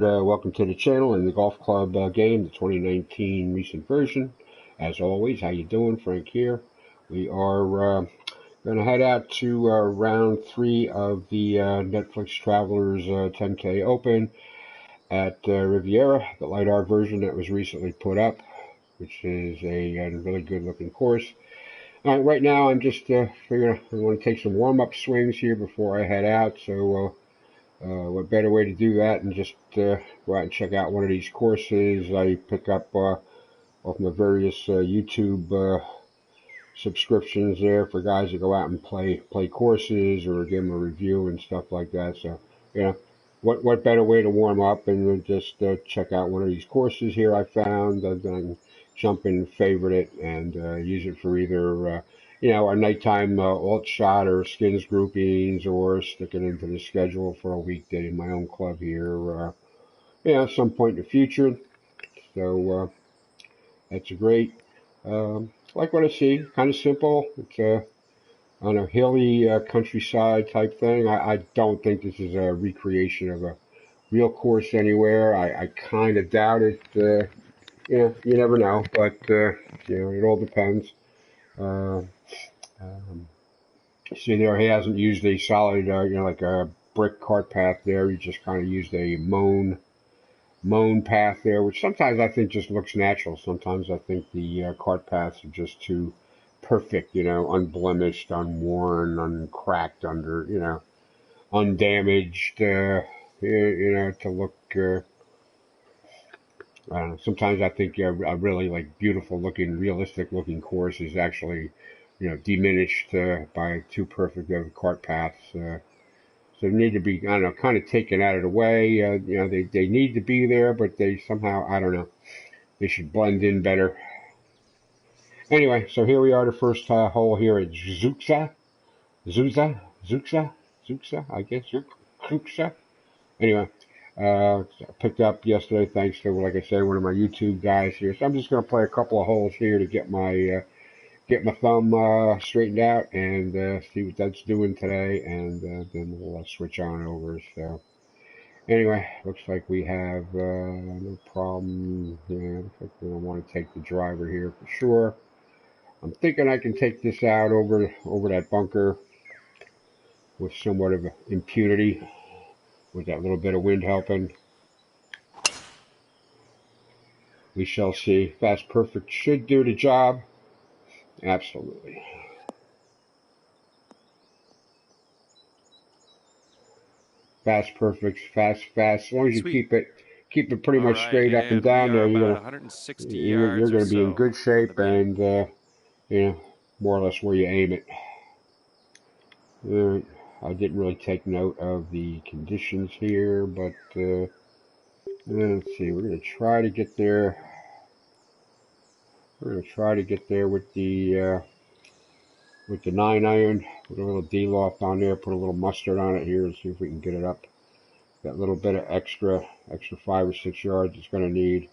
Welcome to the channel and the golf club game, the 2019 recent version. As always, how you doing? Frank here. We are going to head out to round 3 of the Netflix Travelers 10K Open at Riviera, the light art version that was recently put up, which is a really good looking course. All right, right now I'm just figuring I want to take some warm-up swings here before I head out, so what better way to do that than just go out and check out one of these courses I pick up off my various YouTube subscriptions there for guys to go out and play courses or give them a review and stuff like that. So, you know, what better way to warm up and just check out one of these courses here I found. Then jump in, favorite it, and use it for either a nighttime alt shot or skins groupings, or stick it into the schedule for a weekday in my own club here, at some point in the future. So that's great. Like what I see, kind of simple. It's on a hilly countryside type thing. I don't think this is a recreation of a real course anywhere. I kind of doubt it. You never know, but it all depends. See there, he hasn't used a solid, like a brick cart path there. He just kind of used a mown path there, which sometimes I think just looks natural. Sometimes I think the cart paths are just too perfect, unblemished, unworn, uncracked, undamaged, to look. I don't know. Sometimes I think a really like beautiful looking, realistic looking course is actually, diminished by too perfect of cart paths. So they need to be, I don't know, kind of taken out of the way. They need to be there, but they somehow, I don't know, they should blend in better. Anyway, so here we are, the first hole here at Zuxa, I guess, Zuxa. Anyway, I picked up yesterday thanks to, like I said, one of my YouTube guys here. So I'm just going to play a couple of holes here to get my thumb straightened out and see what that's doing today, and then we'll switch on over. So anyway, looks like we have no problem. Looks like we don't want to take the driver here for sure. I'm thinking I can take this out over that bunker with somewhat of impunity, with that little bit of wind helping. We shall see. Fast Perfect should do the job. Absolutely. Fast Perfect, fast. As long as you keep it pretty much straight up and down there, you're gonna be in good shape, and more or less where you aim it. I didn't really take note of the conditions here, but let's see. We're gonna try to get there. We're gonna try to get there with the 9-iron. Put a little D-loft on there. Put a little mustard on it here and see if we can get it up. That little bit of extra 5 or 6 yards it's going to need.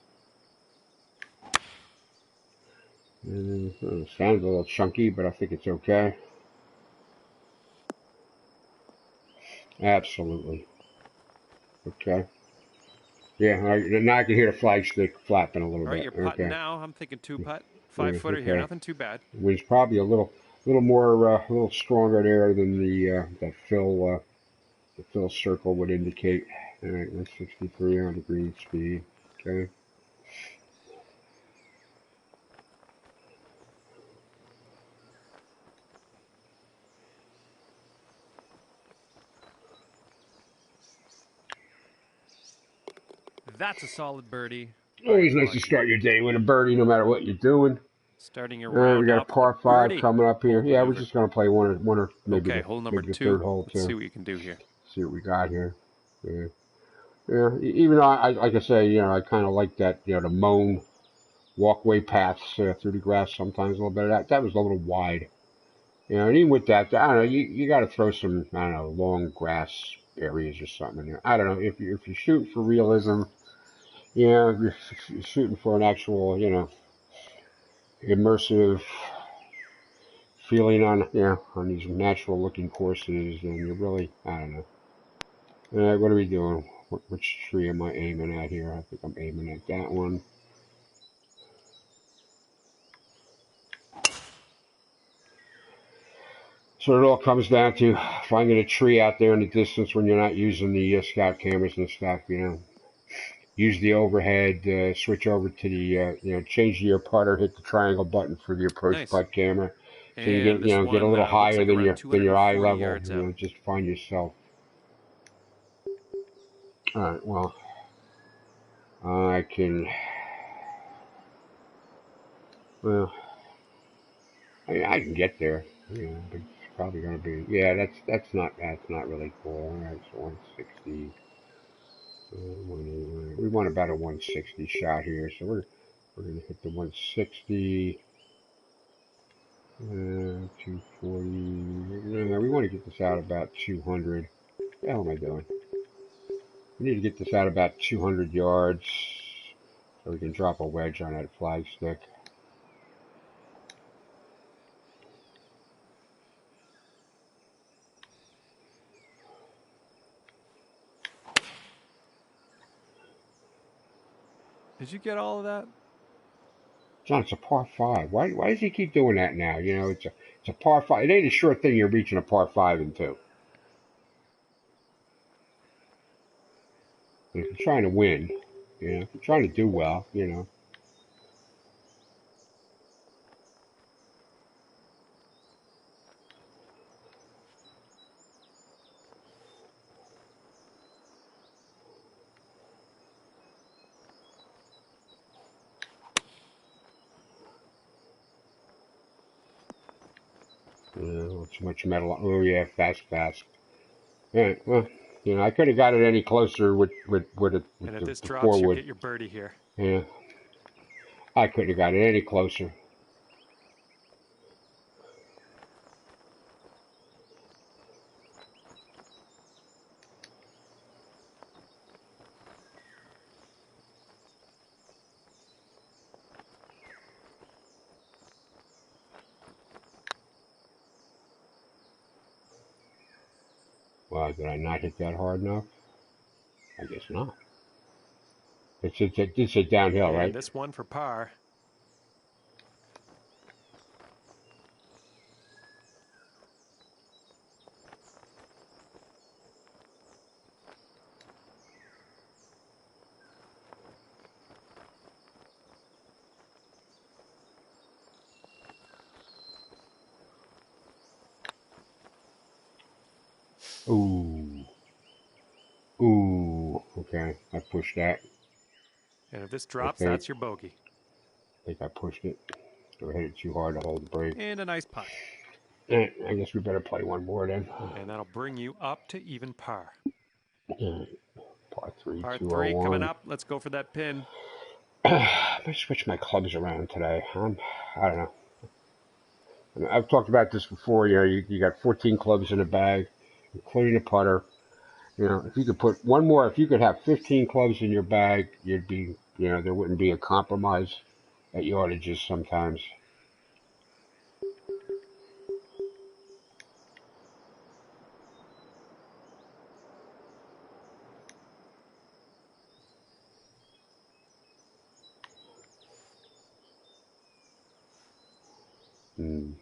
And it sounds a little chunky, but I think it's okay. Absolutely. Okay. Yeah, now I can hear the flagstick flapping a little bit. All right, you're putting now. I'm thinking 2-putt. 5-footer here, nothing too bad. It was probably a little more, a little stronger there than that fill circle would indicate. All right, 163 on the green speed. Okay. That's a solid birdie. Always nice to start your day with a birdie, no matter what you're doing. Starting your round. We got a par 5 coming up here. Yeah, we're just going to play one or maybe hole number 2. Third hole too. Let's see what you can do here. See what we got here. Yeah. Even though like I say, I kind of like that, the mown walkway paths through the grass. Sometimes a little bit of that. That was a little wide. And even with that, I don't know. You got to throw some, I don't know, long grass areas or something in there. I don't know. If you're shooting for realism, you're shooting for an actual, immersive feeling on these natural looking courses, and you're really, I don't know. What are we doing? which tree am I aiming at here? I think I'm aiming at that one. So it all comes down to finding a tree out there in the distance when you're not using the scout cameras and stuff, you know. Use the overhead, switch over to the, change your putter, hit the triangle button for the approach Nice. putt camera. So you And get, this get a one little looks higher like than around your eye 240 level, yards out. just find yourself. All right, well, I can, well, I can get there, but it's probably going to be, yeah, that's not really cool. That's 160. We want about a 160 shot here, so we're going to hit the 160, 240. No, we want to get this out about 200. What the hell am I doing? We need to get this out about 200 yards so we can drop a wedge on that flag stick. Did you get all of that? John, it's a par 5. Why does he keep doing that now? It's a par 5. It ain't a sure thing you're reaching a par 5 in 2. But if you're trying to win, if you're trying to do well, too much metal. Oh yeah, fast. Yeah, well, I could have got it any closer with And if this the drops, you'll forward. get your birdie here. Yeah, I couldn't have got it any closer. Well, did I not hit that hard enough? I guess not. It's a downhill, And right? this one for par. Ooh. Okay, I pushed that. And if this I drops, think. that's your bogey. I think I pushed it. Or hit it too hard to hold the brake. And a nice putt. I guess we better play one more then. And that'll bring you up to even par. Par 3, Par 3 coming 201. up. Let's go for that pin. I switch my clubs around today. I don't know. I've talked about this before. You got 14 clubs in a bag, including a putter. If you could put one more, if you could have 15 clubs in your bag, you'd be, there wouldn't be a compromise at yardages sometimes. Hmm.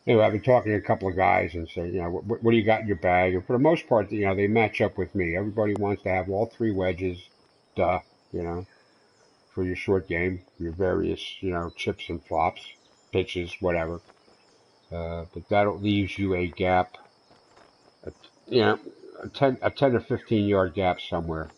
Anyway, I've been talking to a couple of guys and say, what do you got in your bag? And for the most part, they match up with me. Everybody wants to have all 3 wedges, duh, for your short game, your various, chips and flops, pitches, whatever. But that leaves you a gap, a, a 10 to 15 yard gap somewhere.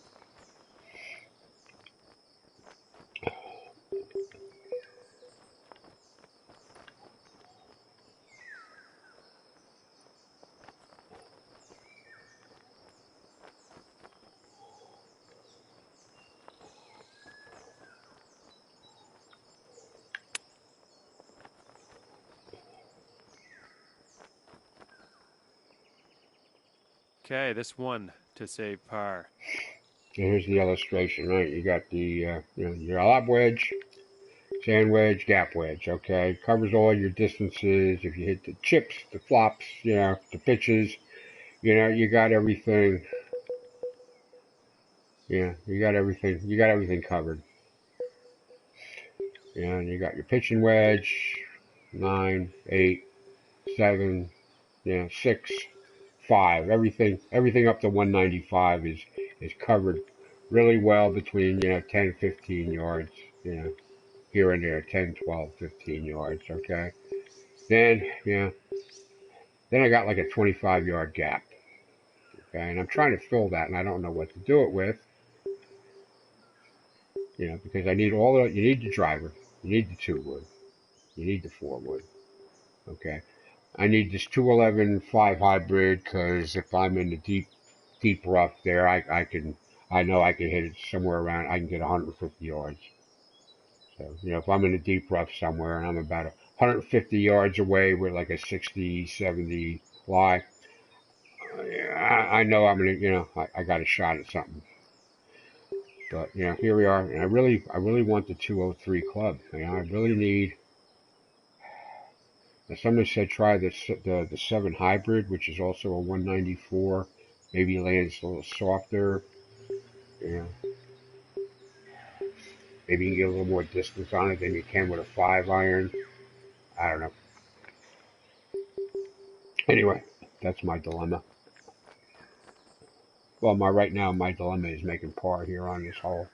Okay, this one to save par. here's the illustration, right? You got the your lob wedge, sand wedge, gap wedge. Okay, covers all your distances. If you hit the chips, the flops, the pitches, you got everything. Yeah, you got everything. You got everything covered. And you got your pitching wedge, 9, 8, 7, 6, 5. Everything up to 195 is covered really well between 10 and 15 yards. Here and there, 10, 12, 15 yards. Okay. Then I got like a 25-yard gap. Okay, and I'm trying to fill that, and I don't know what to do it with. Because I need you need the driver, you need the 2-wood, you need the 4-wood. Okay. I need this 211 5 hybrid because if I'm in the deep rough there, I know I can hit it somewhere around, I can get 150 yards. So, if I'm in the deep rough somewhere and I'm about 150 yards away with like a 60, 70 lie, I know I'm going to, I got a shot at something. But, here we are. And I really want the 203 club. I really need. Now somebody said try the 7 hybrid, which is also a 194. Maybe lands a little softer. Maybe you can get a little more distance on it than you can with a 5 iron. I don't know. Anyway, that's my dilemma. Well, right now my dilemma is making par here on this hole.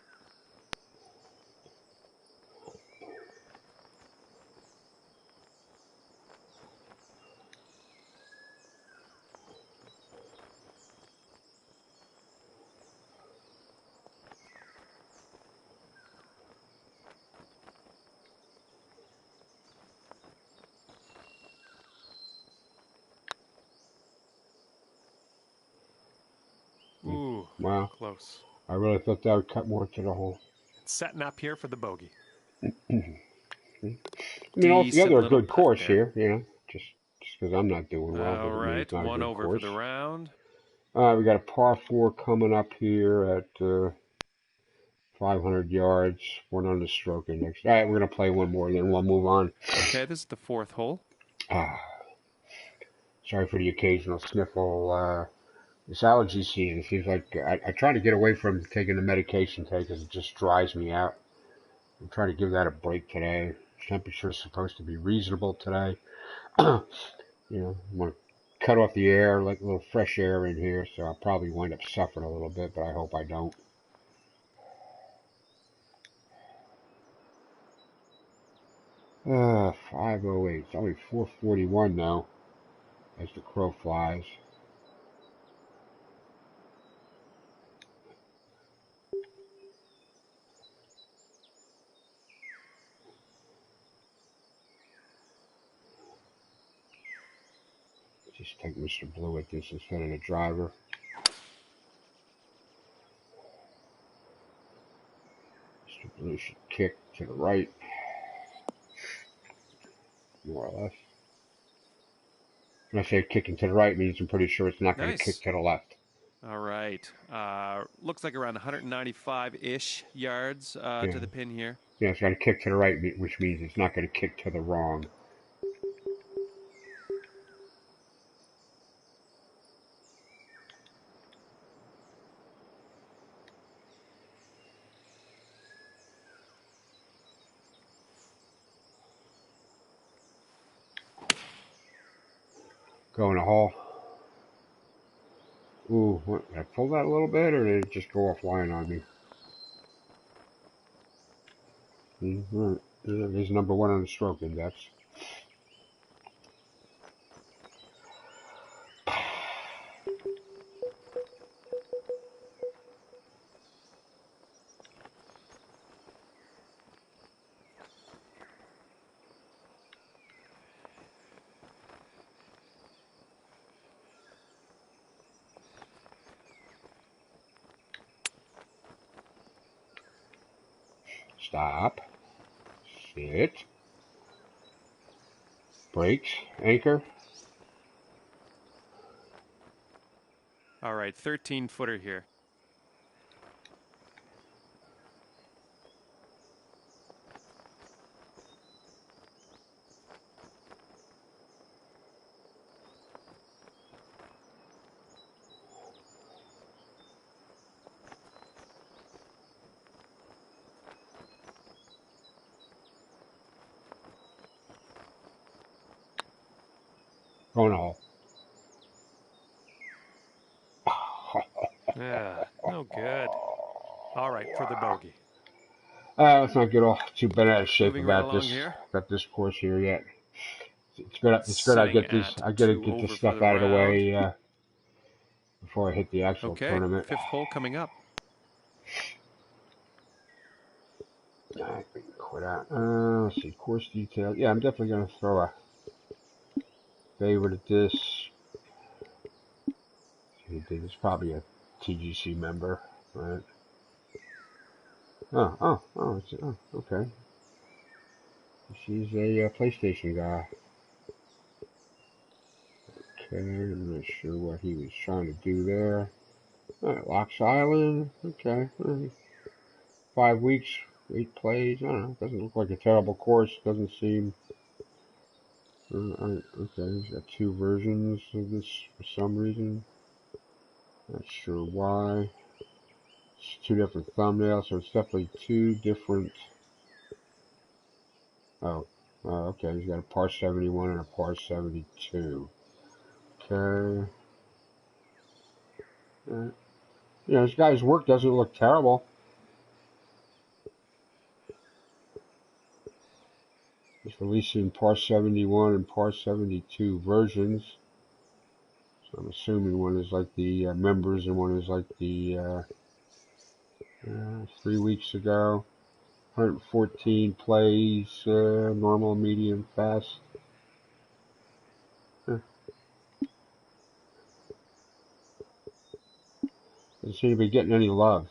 Ooh, Wow. close. I really thought that would cut more to the hole. Setting up here for the bogey. Altogether a good course there. here, just because I'm not doing well All doesn't mean right, it's not a 1 good over course. for the round. We got a par 4 coming up here at 500 yards, 1 on the stroke index. All right, we're going to play one more, then we'll move on. Okay, this is the 4th hole. Sorry for the occasional sniffle. This allergy season seems like I try to get away from taking the medication today because it just dries me out. I'm trying to give that a break today. Temperature is supposed to be reasonable today. I'm going to cut off the air, let a little fresh air in here, so I'll probably wind up suffering a little bit, but I hope I don't. Uh, 508. It's only 441 now, as the crow flies. Just take Mr. Blue at this instead of the driver. Mr. Blue should kick to the right, more or less. When I say kicking to the right, means I'm pretty sure it's not going to kick to the left. All right. Looks like around 195-ish yards to the pin here. Yeah, it's got to kick to the right, which means it's not going to kick to the wrong. Go in the hole. Ooh, did I pull that a little bit, or did it just go offline on me? There's number 1 on the stroke index. Stop. Sit. Brakes. Anchor. All right, 13-footer here. Going all. Yeah, no good. All right, for the bogey. Let's not get all too bent out of shape Moving right along here. about this course here yet. It's good. It's good. Sitting at I gotta 2 get this over for stuff the out of the round. way before I hit the actual Okay, tournament. 5th hole coming up. I can quit out. Let's see. Course detail. Yeah, I'm definitely gonna throw a favorite at this. It's probably a TGC member, right? Okay. She's a PlayStation guy. Okay, I'm not sure what he was trying to do there. Alright, Locks Island. Okay. 5 weeks, 8 plays. I don't know. Doesn't look like a terrible course. Doesn't seem. Okay, he's got two versions of this for some reason. Not sure why. It's two different thumbnails, so it's definitely two different. Oh, okay. He's got a par 71 and a par 72. Okay. This guy's work doesn't look terrible. He's releasing par 71 and par 72 versions. So I'm assuming one is like the members and one is like the 3 weeks ago. 114 plays, normal, medium, fast. Doesn't seem to be getting any love.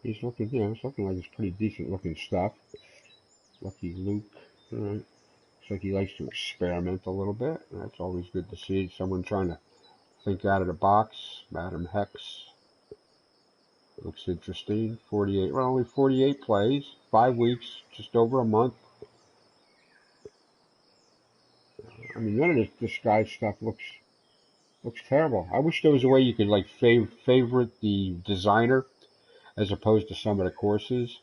He's looking, it's looking like it's pretty decent looking stuff. Lucky Luke. All right. Looks like he likes to experiment a little bit. That's always good to see. Someone trying to think out of the box. Madam Hex. Looks interesting. 48. Well, only 48 plays. 5 weeks. Just over a month. I mean, none of this guy's stuff looks terrible. I wish there was a way you could like favorite the designer as opposed to some of the courses.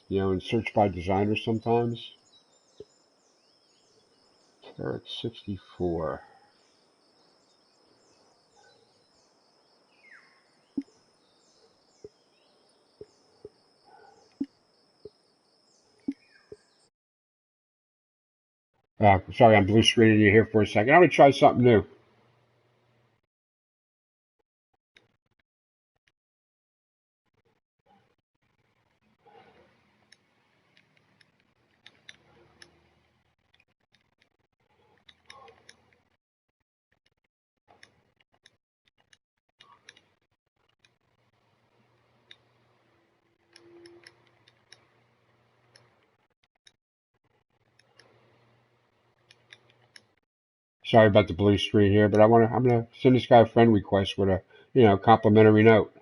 And search by designer sometimes. Carrot 64. Sorry, I'm blue screening you here for a second. I'm going to try something new. Sorry about the blue screen here, but I'm gonna send this guy a friend request with a complimentary note.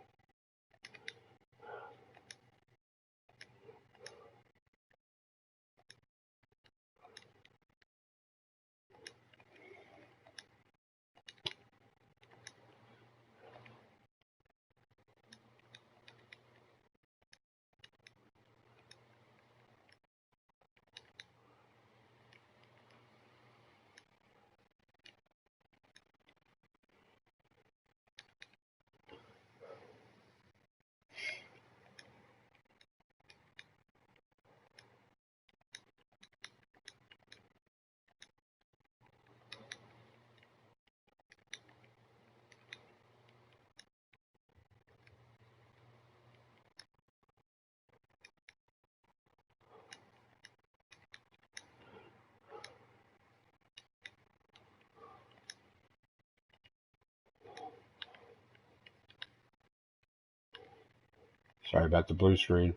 Sorry about the blue screen.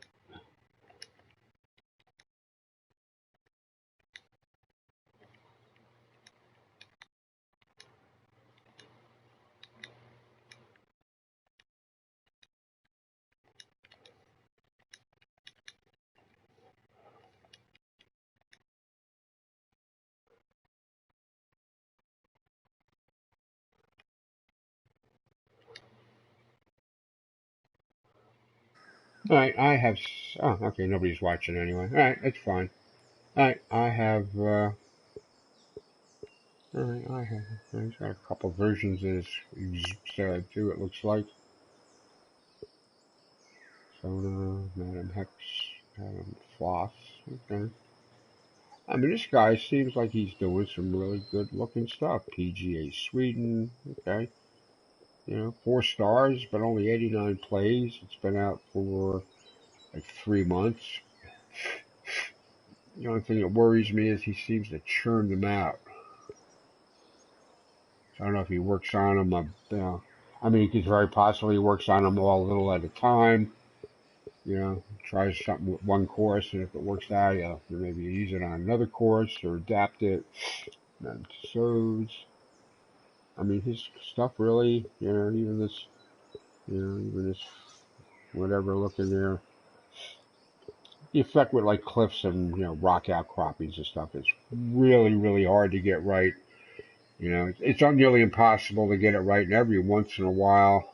All right, I have. Oh, okay, nobody's watching anyway. All right, that's fine. All right, I have. He's got a couple versions of this too, it looks like. Sona, Madam Hex, Madam Floss. Okay. I mean, this guy seems like he's doing some really good looking stuff. PGA Sweden, okay. 4 stars, but only 89 plays. It's been out for like 3 months. The only thing that worries me is he seems to churn them out. So I don't know if he works on them. I mean, he could very possibly works on them all a little at a time. Tries something with one course, and if it works out, maybe use it on another course or adapt it. And so, I mean, his stuff really, even this whatever looking there. The effect with like cliffs and rock outcroppings and stuff is really, really hard to get right. It's nearly impossible to get it right, and every once in a while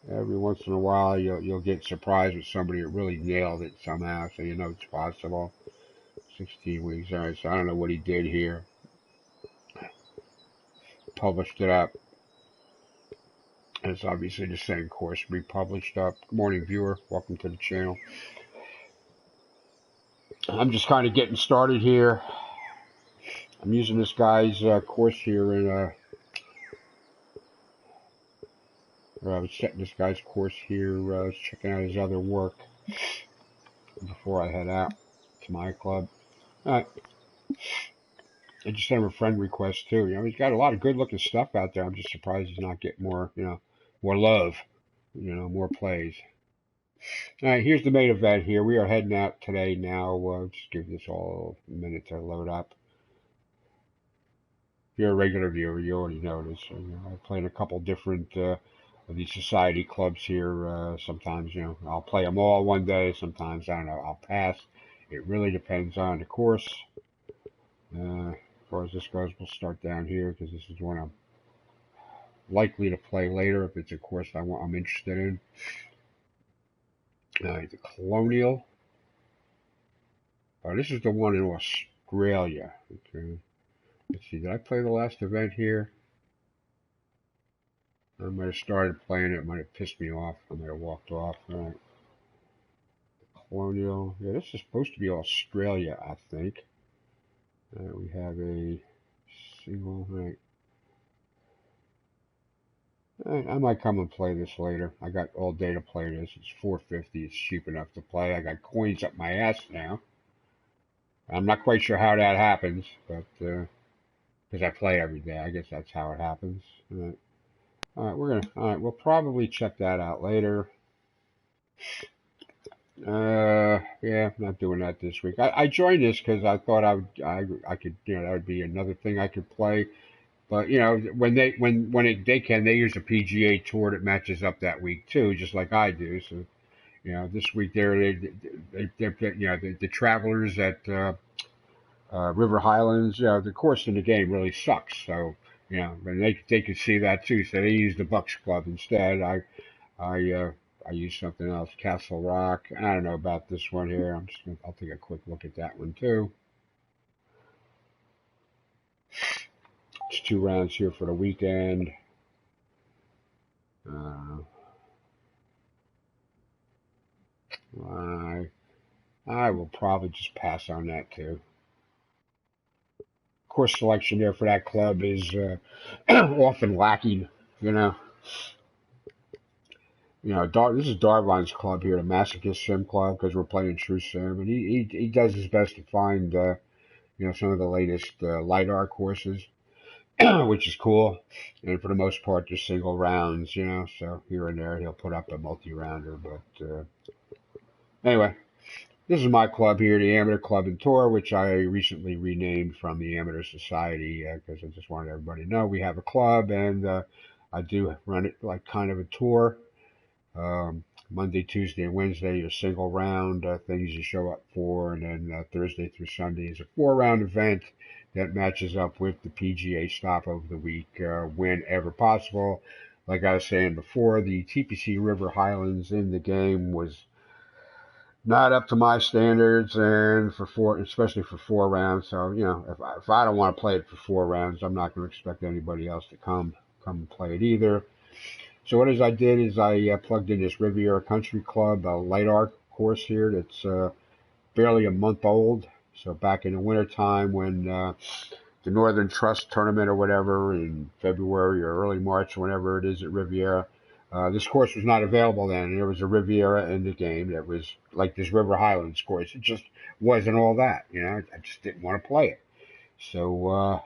you'll get surprised with somebody that really nailed it somehow, so it's possible. 16 weeks, all right, so I don't know what he did here. Published it up. And it's obviously the same course republished up. Good morning, viewer. Welcome to the channel. I'm just kind of getting started here. I'm using this guy's course here in I was setting this guy's course here, checking out his other work before I head out to my club. Alright. I just sent him a friend request too. He's got a lot of good looking stuff out there. I'm just surprised he's not getting more, more love, more plays. Alright, here's the main event here. We are heading out today now. Just give this all a minute to load up. If you're a regular viewer, you already know this. I play in a couple different of these society clubs here. Sometimes, I'll play them all one day. Sometimes, I don't know, I'll pass. It really depends on the course. As far as this goes, we'll start down here because this is one I'm likely to play later if it's a course I'm interested in. The Colonial. This is the one in Australia. Okay. Let's see, did I play the last event here? I might have started playing it. It might have pissed me off. I might have walked off. All right. Colonial. Yeah, this is supposed to be Australia, I think. We have a single. Right. I might come and play this later. I got all day to play this. It's $4.50. It's cheap enough to play. I got coins up my ass now. I'm not quite sure how that happens, but because I play every day, I guess that's how it happens. All right, we'll probably check that out later. Yeah, I'm not doing that this week. I joined this because I thought I could, that would be another thing I could play. But when they can, they use a PGA tour that matches up that week too, just like I do. So this week they're the travelers at River Highlands. The course in the game really sucks. So and they could see that too. So they used the Bucks Club instead. I used something else, Castle Rock. I don't know about this one here. I'll take a quick look at that one too. It's 2 rounds here for the weekend. I will probably just pass on that too. Course selection there for that club is often lacking. This is Darvin's club here, the Masochist Sim Club, because we're playing True Sim, and he does his best to find some of the latest LiDAR courses, which is cool. And for the most part, just single rounds, so here and there he'll put up a multi-rounder. But anyway, this is my club here, the Amateur Club and Tour, which I recently renamed from the Amateur Society because I just wanted everybody to know we have a club, and I do run it like kind of a tour. Monday, Tuesday, and Wednesday are single round things you show up for, and then Thursday through Sunday is a 4-round event that matches up with the PGA stop of the week whenever possible. Like I was saying before, the TPC River Highlands in the game was not up to my standards, and especially for 4 rounds. So if I don't want to play it for 4 rounds, I'm not going to expect anybody else to come and play it either. So what I did is I plugged in this Riviera Country Club light art course here that's barely a month old. So back in the wintertime when the Northern Trust tournament or whatever in February or early March, whenever it is at Riviera. This course was not available then, and there was a Riviera in the game that was like this River Highlands course. It just wasn't all that, I just didn't want to play it. So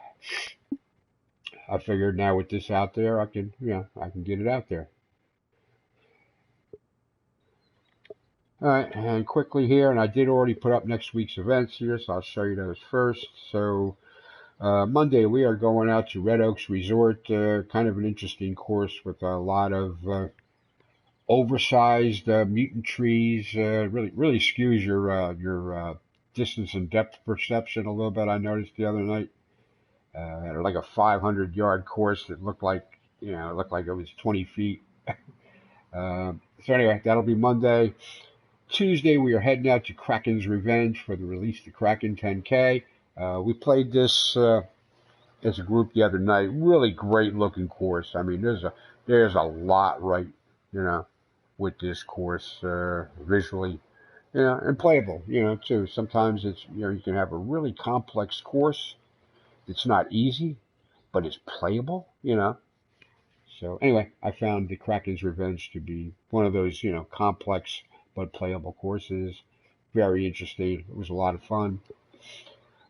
I figured now with this out there, I can get it out there. All right, and quickly here, and I did already put up next week's events here, so I'll show you those first. So Monday, we are going out to Red Oaks Resort, kind of an interesting course with a lot of oversized mutant trees. Really, really skews your distance and depth perception a little bit. I noticed the other night, like a 500-yard course that looked like it was 20 feet. So anyway, that'll be Monday. Tuesday, we are heading out to Kraken's Revenge for the Release the Kraken 10K. We played this as a group the other night. Really great looking course. I mean, there's a lot right, with this course visually, and playable, too. Sometimes it's you can have a really complex course. It's not easy, but it's playable. So anyway, I found the Kraken's Revenge to be one of those complex but playable courses. Very interesting. It was a lot of fun.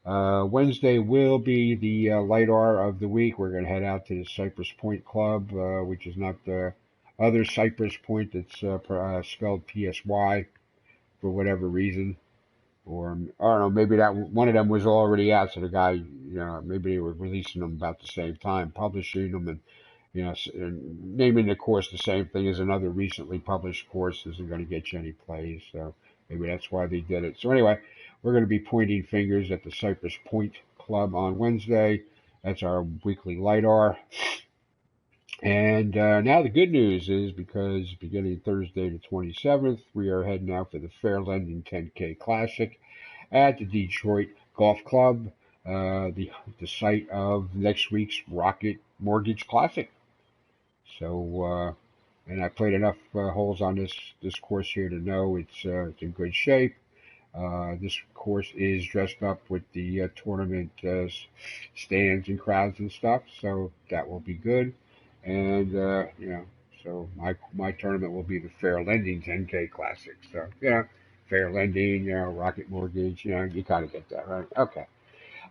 Wednesday will be the light R of the week. We're going to head out to the Cypress Point Club, which is not the other Cypress Point that's spelled PSY for whatever reason. Or I don't know, maybe that one of them was already out, so the guy, maybe they were releasing them about the same time, publishing them, and and naming the course the same thing as another recently published course isn't going to get you any plays. So maybe that's why they did it. So anyway, we're going to be pointing fingers at the Cypress Point Club on Wednesday. That's our weekly light R. And now the good news is because beginning Thursday the 27th, we are heading out for the Fair Lending 10K Classic at the Detroit Golf Club, the site of next week's Rocket Mortgage Classic. So, and I played enough holes on this course here to know it's in good shape. This course is dressed up with the tournament stands and crowds and stuff, so that will be good. And so my tournament will be the Fair Lending 10K Classic. So Fair Lending, Rocket Mortgage, you kind of get that, right? Okay.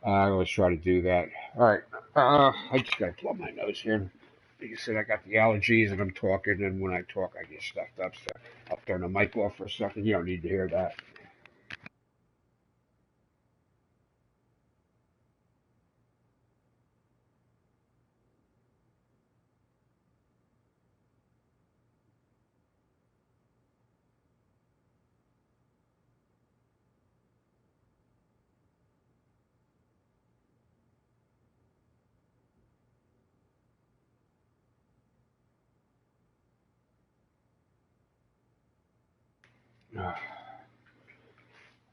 I always try to do that. All right. I just got to blow my nose here. Like I said, I got the allergies and I'm talking, and when I talk, I get stuffed up. So I'll turn the mic off for a second. You don't need to hear that.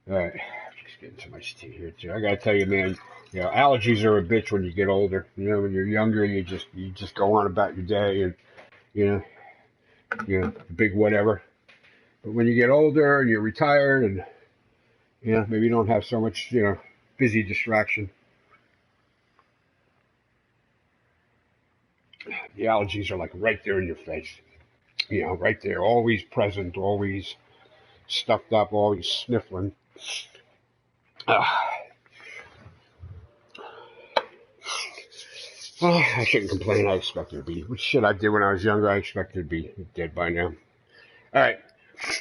All right. Just getting some iced tea here too. I gotta tell you, man. Allergies are a bitch when you get older. When you're younger, you just go on about your day and you know, big whatever. But when you get older and you're retired and maybe you don't have so much busy distraction, the allergies are like right there in your face. Right there, always present, always stuffed up, always sniffling. Uh, I shouldn't complain. I expected to be. What shit I did when I was younger, I expected to be dead by now. All right.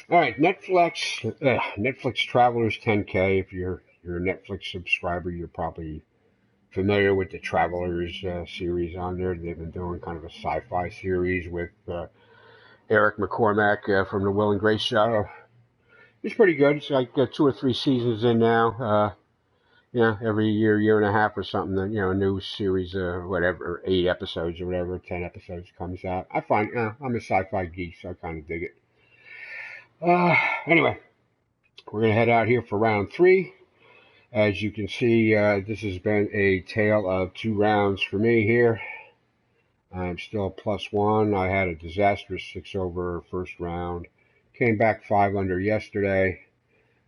All right. Netflix Travelers 10K. If you're a Netflix subscriber, you're probably familiar with the Travelers series on there. They've been doing kind of a sci-fi series with Eric McCormack from the Will and Grace show. It's pretty good. It's like 2 or 3 seasons in now. Every year and a half or something, a new series of whatever, 8 episodes or whatever, 10 episodes comes out. I find, I'm a sci-fi geek, so I kind of dig it. Anyway, we're going to head out here for round 3. As you can see, this has been a tale of 2 rounds for me here. I'm still +1. I had a disastrous 6 over first round. Came back 5 under yesterday.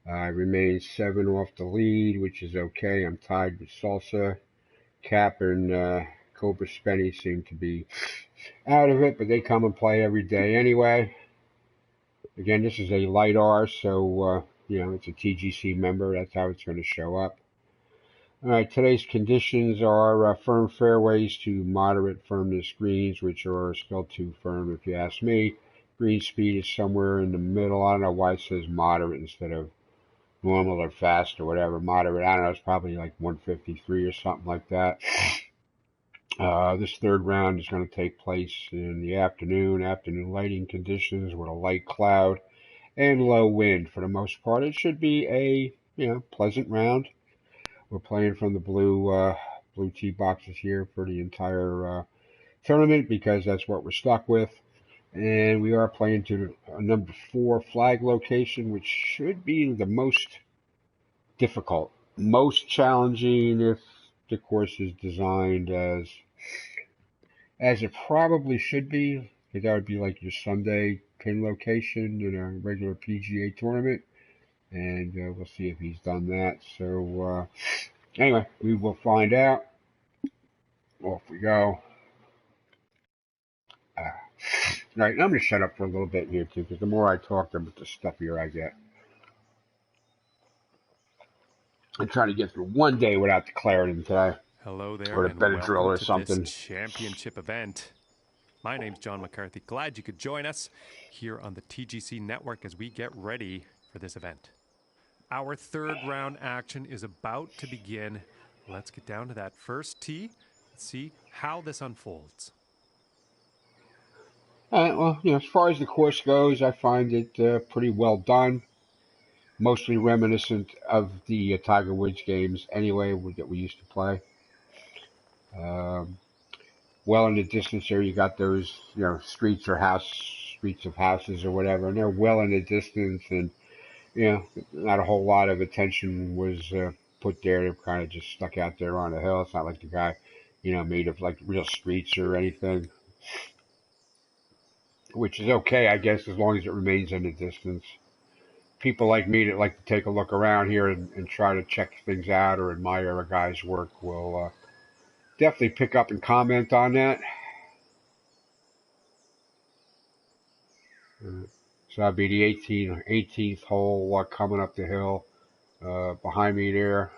I remain 7 off the lead, which is okay. I'm tied with Salsa. Cap and Cobra Spenny seem to be out of it, but they come and play every day anyway. Again, this is a light R, so it's a TGC member. That's how it's going to show up. All right, today's conditions are firm fairways to moderate firmness greens, which are still too firm if you ask me. Green speed is somewhere in the middle. I don't know why it says moderate instead of normal or fast or whatever. Moderate, I don't know, it's probably like 153 or something like that. This third round is going to take place in the afternoon lighting conditions with a light cloud and low wind. For the most part, it should be a pleasant round. We're playing from the blue tee boxes here for the entire tournament because that's what we're stuck with. And we are playing to a number 4 flag location, which should be the most difficult, most challenging if the course is designed as it probably should be. Because that would be like your Sunday pin location in a regular PGA tournament. And we'll see if he's done that. So anyway, we will find out. Off we go. All right, I'm going to shut up for a little bit here too, because the more I talk, the stuffier I get. I'm trying to get through one day without declaring today. Hello there, Or a and Benadryl welcome or to something. this championship event. My name's John McCarthy. Glad you could join us here on the TGC Network as we get ready for this event. Our third round action is about to begin. Let's get down to that first tee and see how this unfolds. Well, as far as the course goes, I find it pretty well done. Mostly reminiscent of the Tiger Woods games anyway that we used to play. Well in the distance there, you got those, streets of houses or whatever, and they're well in the distance, and not a whole lot of attention was put there. They're kind of just stuck out there on the hill. It's not like the guy, made of like real streets or anything, which is okay, I guess, as long as it remains in the distance. People like me that like to take a look around here and try to check things out or admire a guy's work will definitely pick up and comment on that. So that'd be the 18th hole coming up the hill behind me there.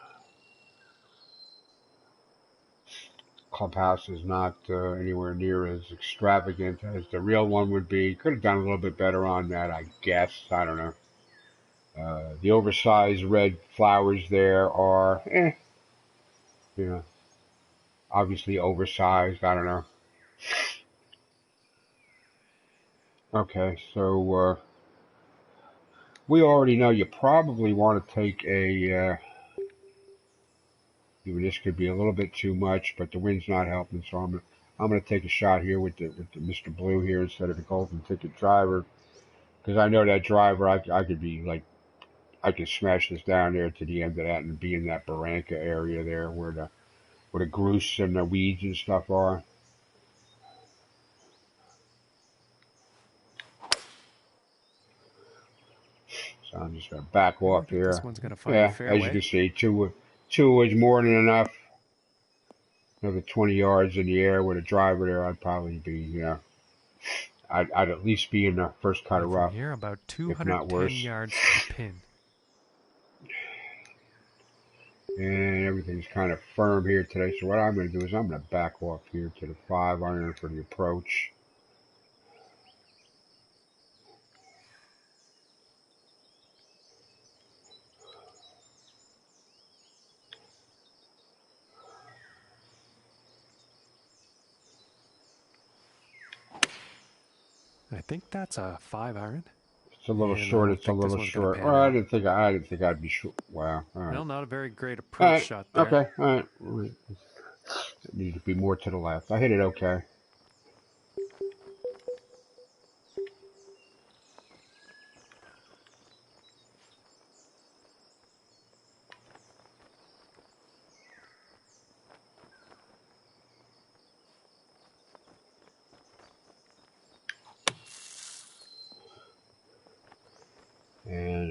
Clubhouse is not anywhere near as extravagant as the real one would be. Could have done a little bit better on that, I guess. I don't know. The oversized red flowers there are, obviously oversized. I don't know. Okay, so we already know you probably want to take a, even this could be a little bit too much, but the wind's not helping, so I'm going to take a shot here with the Mr. Blue here instead of the golden ticket driver, because I know that driver, I could be like, I could smash this down there to the end of that and be in that Barranca area there where the grooves and the weeds and stuff are. So I'm just going to back off here. This one's going to find the fairway. As you can see, two is more than enough. Another 20 yards in the air with a driver there, I'd probably be, I'd at least be in the first cut of rough. Here, about 210 if not worse. yards to the pin. And everything's kind of firm here today. So what I'm going to do is I'm going to back off here to the 5-iron for the approach. I think that's a 5-iron. It's a little short. It's a little short. Oh, I didn't think I'd be short. Wow. All right. Well, not a very great approach shot there. Okay. All right. It needed to be more to the left. I hit it okay.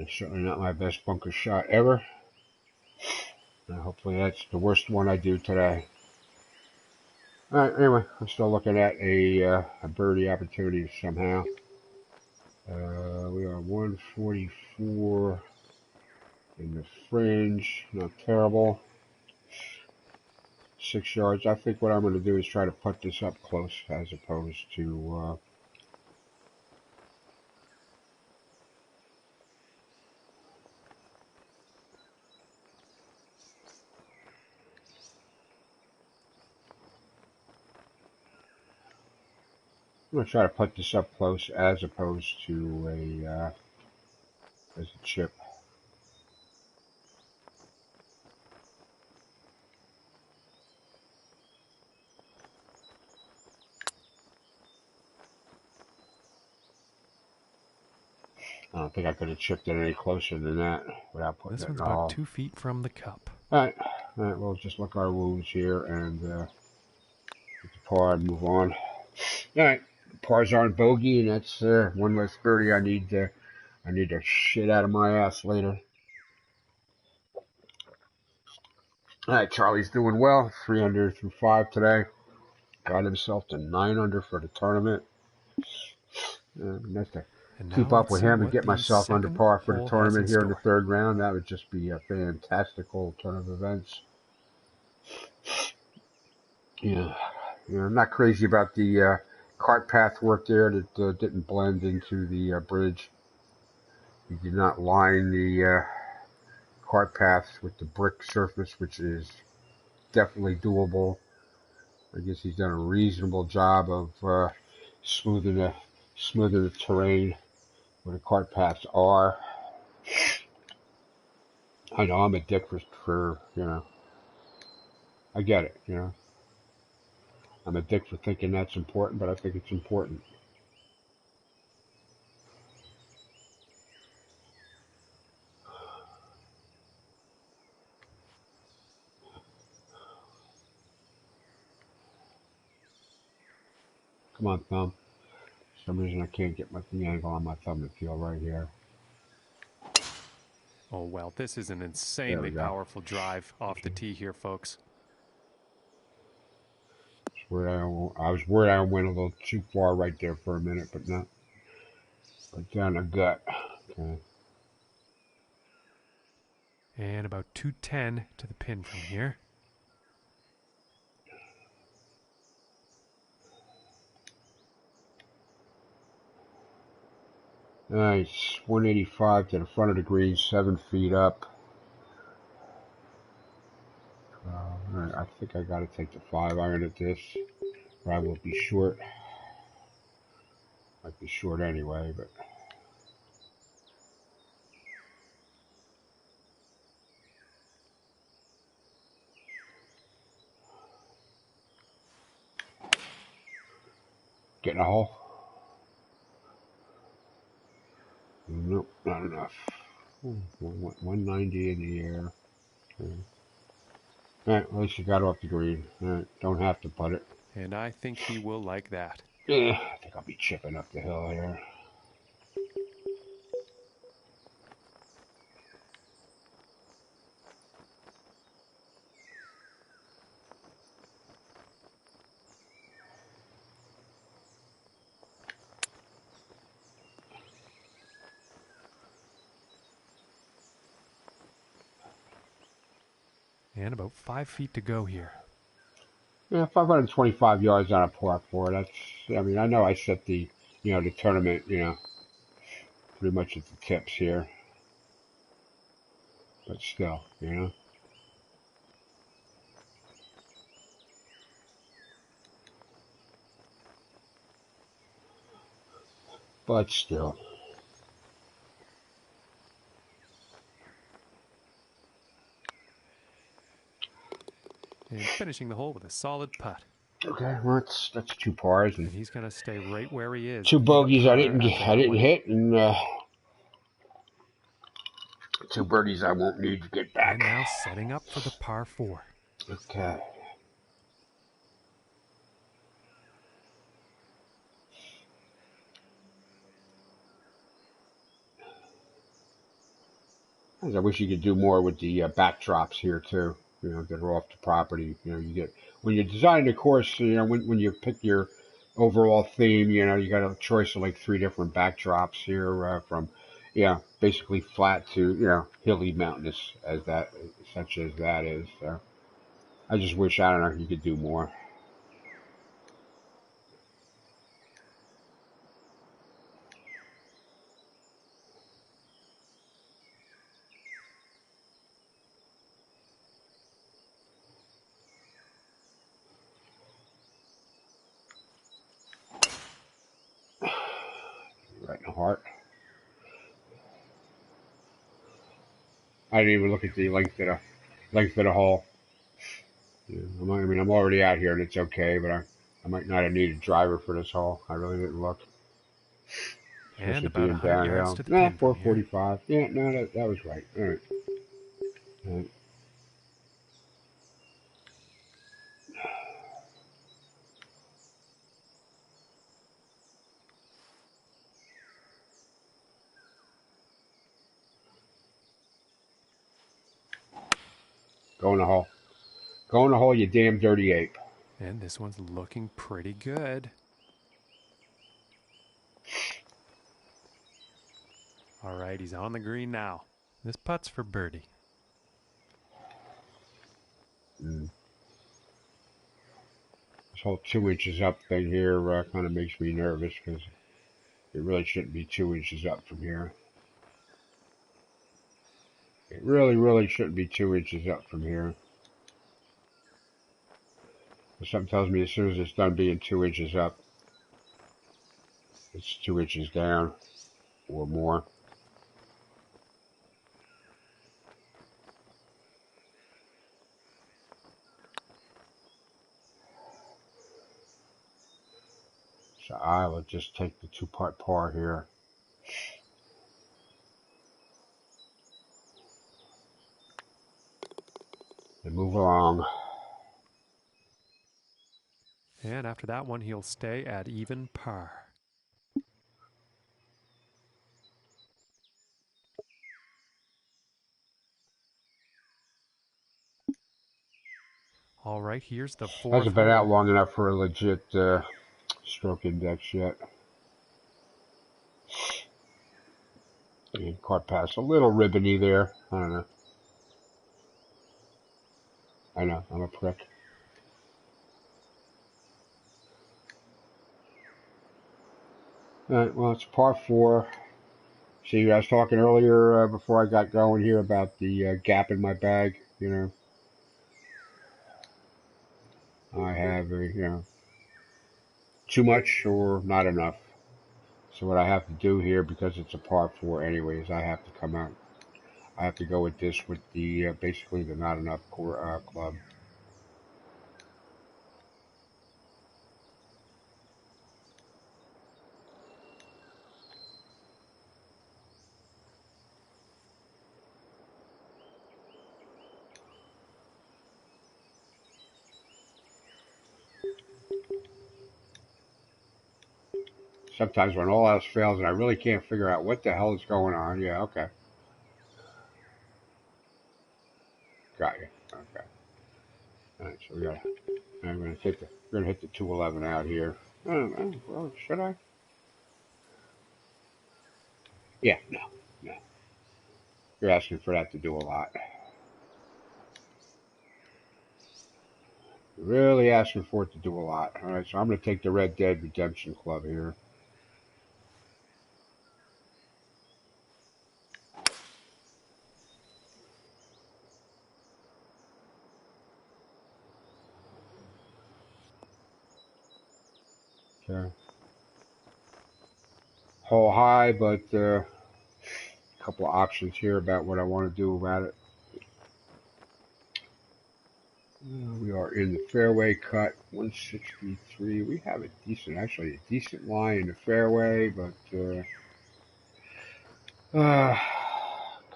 Certainly not my best bunker shot ever. Hopefully that's the worst one I do today. Alright, anyway, I'm still looking at a birdie opportunity somehow. We are 144 in the fringe, not terrible. 6 yards. I think what I'm going to do is try to put this up close as opposed to I'm going to try to put this up close as opposed to as a chip. I don't think I could have chipped it any closer than that without putting This it in one's the about hole. 2 feet from the cup. Alright, we'll just look our wounds here and get the par and move on. Alright, pars aren't bogey, and that's one less birdie I need to shit out of my ass later. Alright, Charlie's doing well. 3 under through 5 today. Got himself to 9 under for the tournament. Nice to keep up with him and get myself under par for the tournament here in the third round. That would just be a fantastical turn of events. Yeah, I'm not crazy about the cart path work there that didn't blend into the bridge. He did not line the cart paths with the brick surface, which is definitely doable. I guess he's done a reasonable job of smoothing the terrain where the cart paths are. I know I'm a dick for I get it, I'm a dick for thinking that's important, but I think it's important. Come on, thumb. For some reason I can't get the angle on my thumb to feel right here. Oh, well, this is an insanely powerful drive off the tee here, folks. I was worried I went a little too far right there for a minute, but not. But down the gut. Okay. And about 210 to the pin from here. Nice. 185 to the front of the green, 7 feet up. Alright, I think I got to take the 5 iron at this, or I will be short. Might be short anyway, but getting a hole. Nope, not enough. 190 in the air. Okay. Alright, at least you got off the green. Alright, don't have to putt it. And I think he will like that. Yeah, I think I'll be chipping up the hill here. And about 5 feet to go here. Yeah, 525 yards on a par 4. That's, I mean, I know I set the tournament, pretty much at the tips here. But still, But still. And finishing the hole with a solid putt. Okay, well that's 2 pars And he's going to stay right where he is. 2 bogeys I didn't one. hit, and 2 birdies I won't need to get back. And now setting up for the par 4. Okay. I wish you could do more with the backdrops here too. You know, that are off the property. You know, you get when you're designing the course. You know, when you pick your overall theme, you know, you got a choice of like three different backdrops here, from basically flat to hilly, mountainous as that, such as that is. So I just wish, I don't know, you could do more. Right in the heart. I didn't even look at the length of the hole. Yeah, I mean, I'm already out here and it's okay, but I might not have needed a driver for this hole. I really didn't look, And especially about being 100 yards downhill. to the Nah, pin from here. 445. Yeah, no, that was right. All right. All right. Go in the hole. Go in the hole, you damn dirty ape. And this one's looking pretty good. All right, he's on the green now. This putt's for birdie. Mm. This whole 2 inches up thing here kind of makes me nervous because it really shouldn't be 2 inches up from here. It really, really shouldn't be 2 inches up from here. But something tells me as soon as it's done being 2 inches up, it's 2 inches down or more. So I will just take the two-part par here and move along. And after that one, he'll stay at even par. All right, here's the fourth Hasn't been out hole. long enough for a legit stroke index yet. And caught past a little ribbony there. I don't know. I know, I'm a prick. Alright, well, it's par 4. See, I was talking earlier before I got going here about the gap in my bag. You know, I have, too much or not enough. So what I have to do here, because it's a par 4 anyways, I have to come out. I have to go with this with the basically the not enough club. Sometimes when all else fails and I really can't figure out what the hell is going on, yeah, okay, got you. Okay, all right, so I'm gonna hit the, we're gonna hit the 211 out here. I don't know. Well, should I? Yeah, no, no. You're asking for that to do a lot. You're really asking for it to do a lot. All right, so I'm gonna take the Red Dead Redemption Club here. Okay. Hole high, but a couple of options here about what I want to do about it. We are in the fairway cut, 163. We have actually a decent line in the fairway, but kind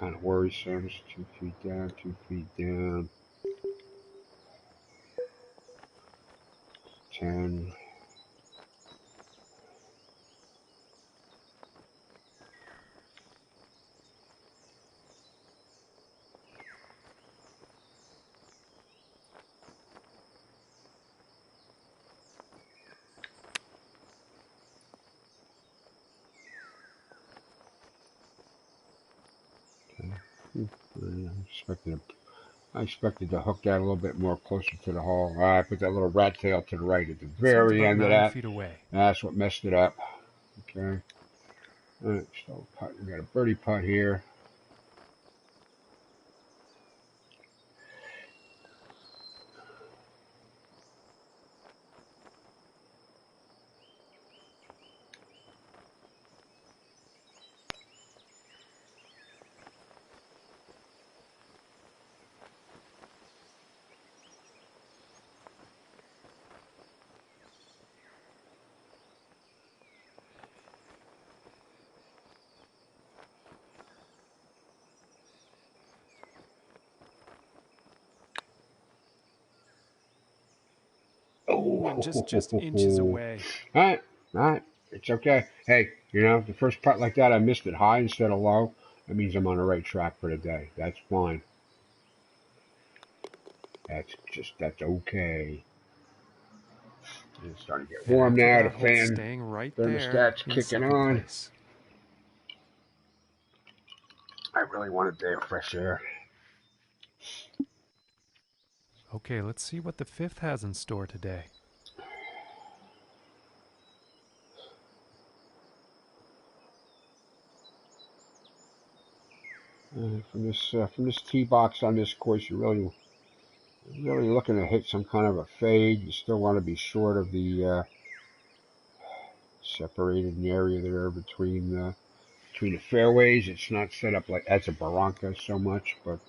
of worrisome. It's 2 feet down, 2 feet down. 10. I expected to hook that a little bit more closer to the hole. I put that little rat tail to the right at the Sun's very about end of 9 that. feet away. That's what messed it up. Okay. All right, still putt. We got a birdie putt here. Oh, just inches away. All right, all right. It's okay. Hey, you know, the first putt like that, I missed it high instead of low. That means I'm on the right track for the day. That's fine. That's okay. It's starting to get And warm after now. The that hole, fan staying right there thermostat's in kicking second on. place. I really want a day of fresh air. Okay, let's see what the fifth has in store today. From this tee box on this course, you're really looking to hit some kind of a fade. You still want to be short of the separated in the area there between the fairways. It's not set up like as a barranca so much, but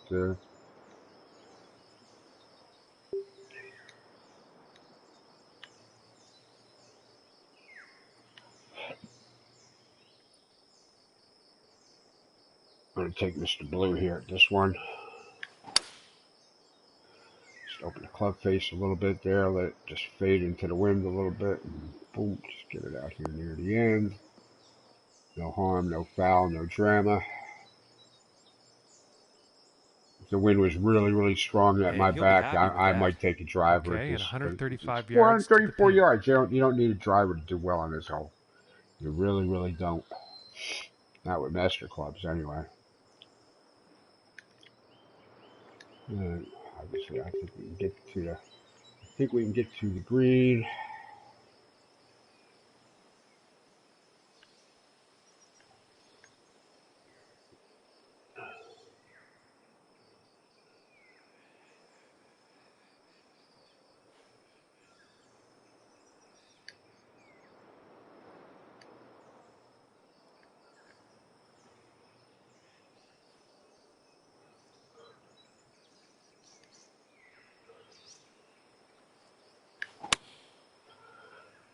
I'm going to take Mr. Blue here at this one. Just open the club face a little bit there, let it just fade into the wind a little bit, and boom, just get it out here near the end. No harm, no foul, no drama. If the wind was really strong at And my he'll be back, happy with I that. might take a driver at Okay, and this. But 135 it's yards to the 434 pin. yards. You don't need a driver to do well on this hole. You really don't. Not with master clubs, anyway. Obviously, I think we can get to the green.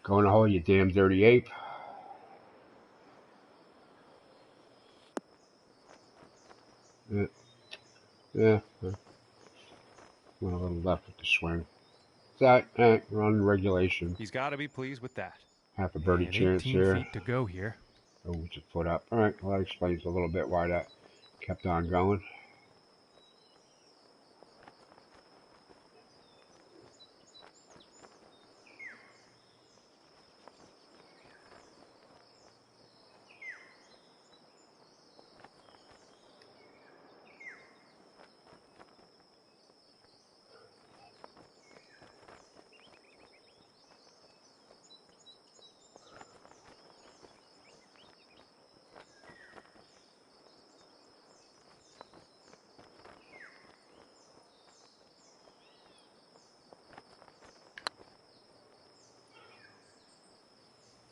Go in the hole, you damn dirty ape. Yeah. Went a little left with the swing. That, we're on regulation. He's got to be pleased with that. Half a birdie And chance 18 here. feet to go here. Oh, it's a foot up. All right, well, that explains a little bit why that kept on going.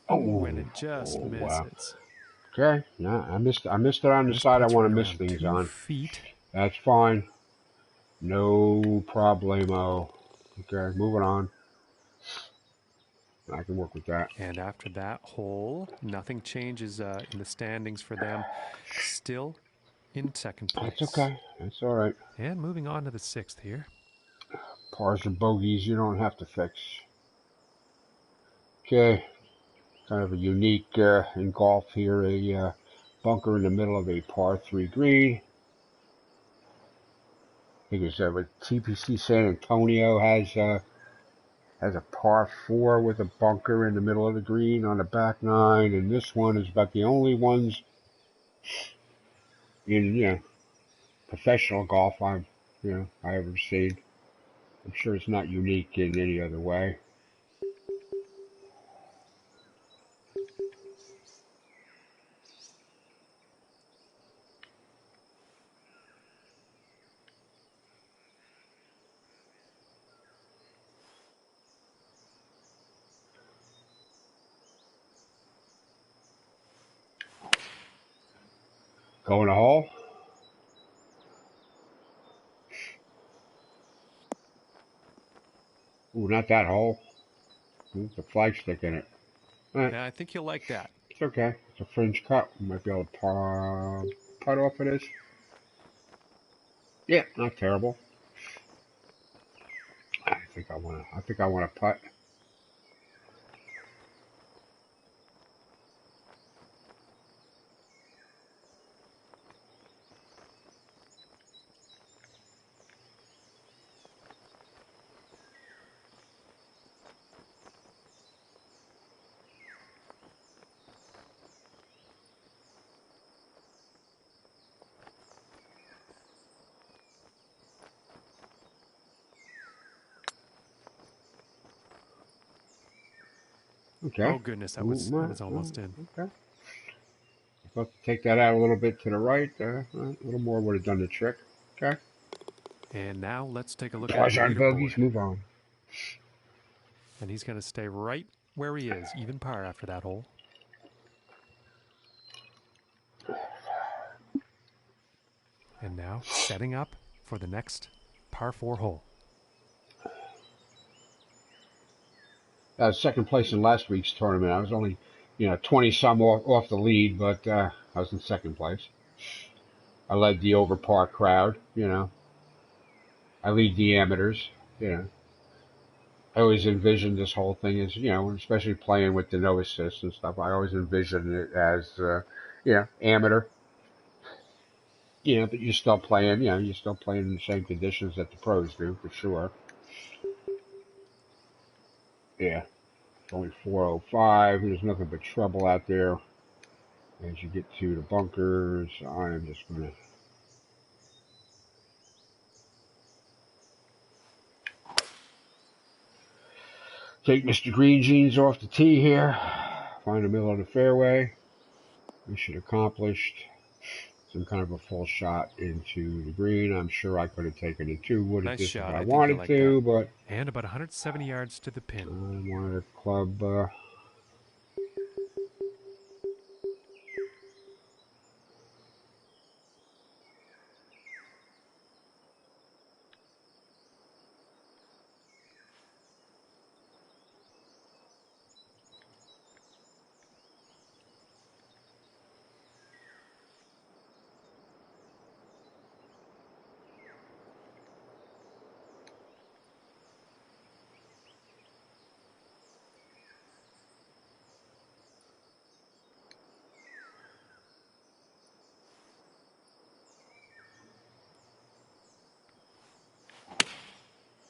Oh, and it just Wow. misses. Okay, no, I missed it on the This side I putt's want right to miss around things 2 on. feet. That's fine. No problemo. Okay, moving on. I can work with that. And after that hole, nothing changes in the standings for them. Still in second place. That's okay. That's all right. And moving on to the sixth here. Pars and bogeys you don't have to fix. Okay, kind of a unique in golf here, a bunker in the middle of a par 3 green. I think it's what TPC San Antonio has a par 4 with a bunker in the middle of the green on the back 9, and this one is about the only ones in professional golf I ever seen. I'm sure it's not unique in any other way. Go in the hole. Ooh, not that hole. Ooh, the flagstick in it. Yeah, I think you'll like that. It's okay. It's a fringe cut. We might be able to putt off of this. Yeah, not terrible. I think I want to putt. Okay. Oh goodness, that was almost in. Okay. Let's take that out a little bit to the right. A little more would have done the trick. Okay. And now let's take a look at Pleasure the on bogeys. leaderboard. Move on. And he's going to stay right where he is, even par after that hole. And now setting up for the next par 4 hole. Second place in last week's tournament. I was only, 20 some off the lead, but I was in second place. I led the over par crowd. I lead the amateurs. I always envisioned this whole thing as, especially playing with the no assist and stuff. I always envisioned it as, amateur. But you're still playing. You're still playing in the same conditions that the pros do, for sure. Yeah. It's only 405. There's nothing but trouble out there. As you get to the bunkers, I am just going to take Mr. Green Jeans off the tee here. Find the middle of the fairway. Mission accomplished. Some kind of a full shot into the green. I'm sure I could have taken a 2-wood at Nice this shot. if I I think you wanted like to, that. but And about 170 yards to the pin. I wanted a club.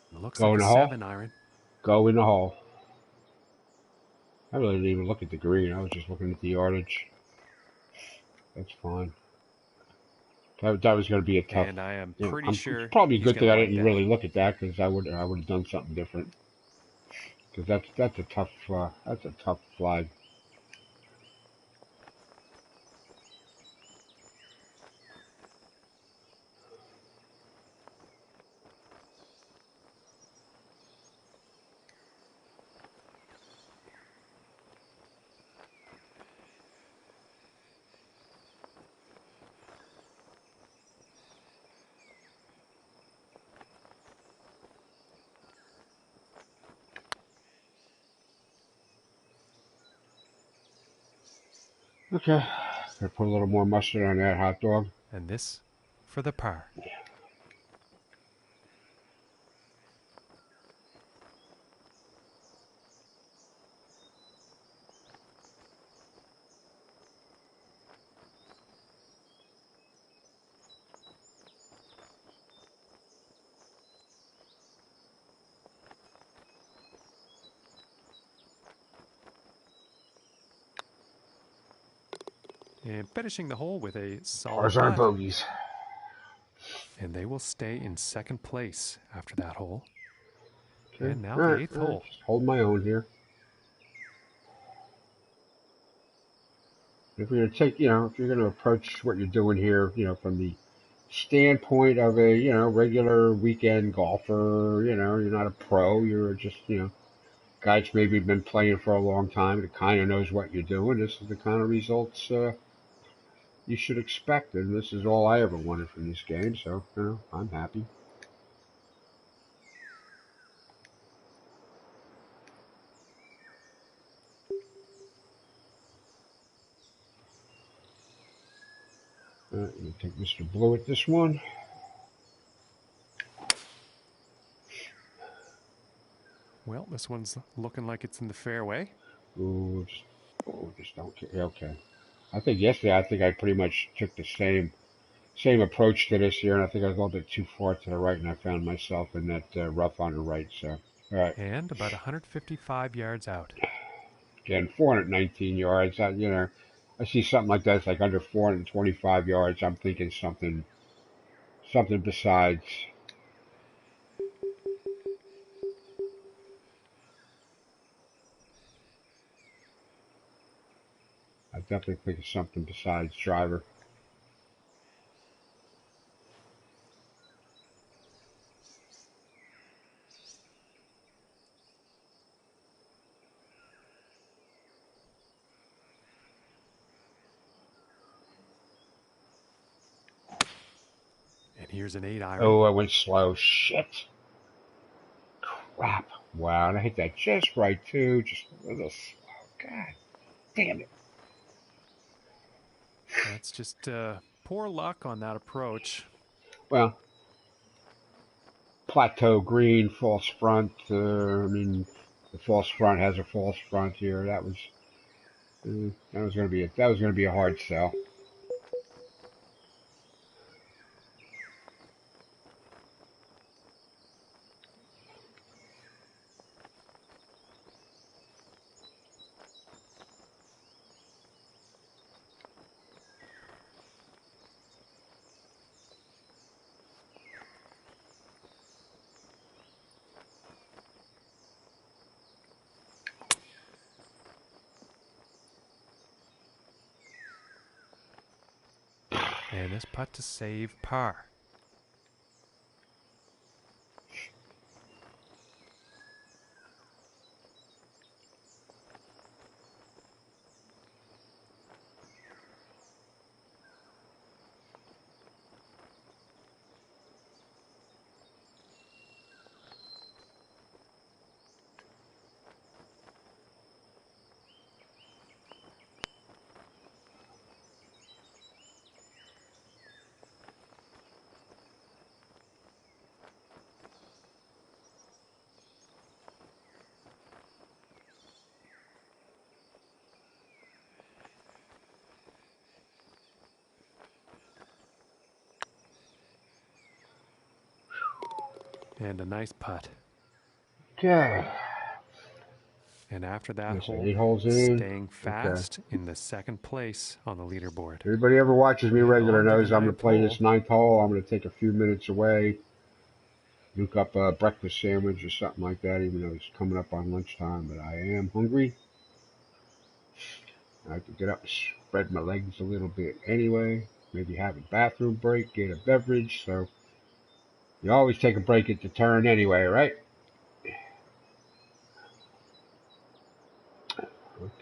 It looks Go like in a the hole. 7-iron. Go in the hole. I really didn't even look at the green. I was just looking at the yardage. That's fine. That was going to be a tough. And I am pretty It's sure probably a he's good going thing to I like didn't that. really look at that because I would have done something different. Because that's a tough flag. Okay, gonna put a little more mustard on that hot dog. And this for the par. And finishing the hole with a solid Pars aren't putt. bogeys. And they will stay in second place after that hole. Okay. And now All the right, 8th all right. hole. Just hold my own here. If you're gonna take, if you're gonna approach what you're doing here, from the standpoint of a, regular weekend golfer, you're not a pro. You're just, guy that's maybe been playing for a long time that kind of knows what you're doing. This is the kind of results you should expect, and this is all I ever wanted from this game. So, I'm happy. I'm gonna take Mr. Blue at this one. Well, this one's looking like it's in the fairway. Ooh, just don't care. Okay. I think yesterday, I pretty much took the same approach to this year, and I think I was a little bit too far to the right, and I found myself in that rough on the right. So, all right, And about 155 yards out. again, 419 yards. I see something like that. It's like under 425 yards. I'm thinking something besides. I definitely think it's something besides driver. And here's an 8-iron. Oh, I went slow. Shit. Crap. Wow, and I hit that just right, too. Just a little slow. God damn it. That's just poor luck on that approach. Well, plateau green, false front. The false front has a false front here. That was going to be a hard sell. And this putt to save par. And a nice putt. Okay. And after that Yes, hole, 8 holes in. staying fast in the second place on the leaderboard. Everybody ever watches me And regular on to the knows I'm going to 9th play hole. this 9th hole. I'm going to take a few minutes away, nuke up a breakfast sandwich or something like that, even though it's coming up on lunchtime. But I am hungry. I have to get up and spread my legs a little bit anyway. Maybe have a bathroom break, get a beverage. So you always take a break at the turn anyway, right?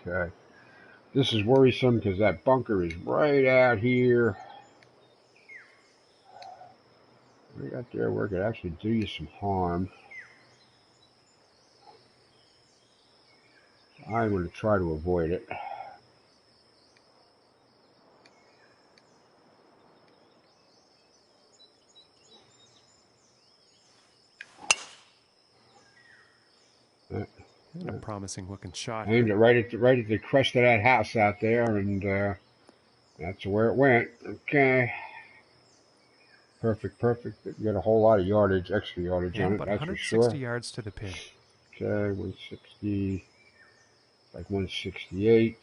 Okay. This is worrisome because that bunker is right out here. Right out there where it could actually do you some harm. I'm going to try to avoid it. And a promising looking shot Aimed here. it right at the crest of that house out there, and that's where it went. Okay. Perfect. You got a whole lot of yardage, extra yardage And on it, about that's for 160 sure. yards to the pin. Okay, 160, like 168.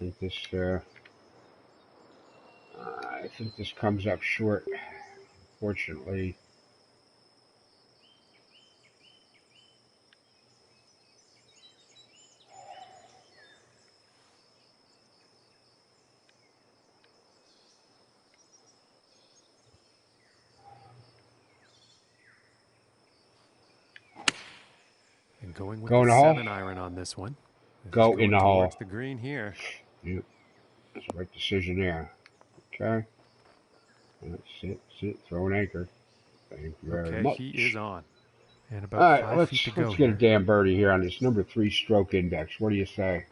I think this comes up short, fortunately. And going with Go the in the hole. 7-iron on this one. This is Go in going the hole. towards the green here. Yep, that's the right decision there. Okay. Sit, throw an anchor. Thank you very Okay, much. he is on. And All about right, 5 feet to go let's get a here. damn birdie here on this number 3 stroke index. What do you say?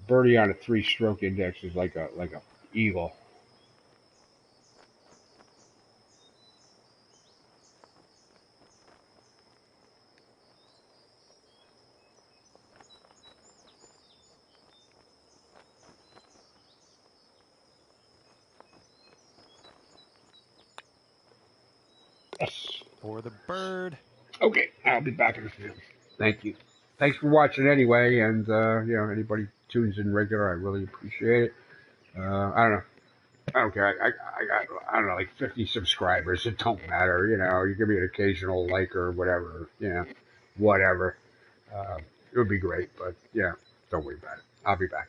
Birdie on a 3 stroke index is like a eagle. Yes. For the bird. Okay, I'll be back in a few. Thank you. Thanks for watching anyway, and anybody tunes in regular, I really appreciate it. I don't know. I don't care. I got, I don't know, like 50 subscribers. It don't matter. You give me an occasional like or whatever. Whatever. It would be great, but yeah, don't worry about it. I'll be back.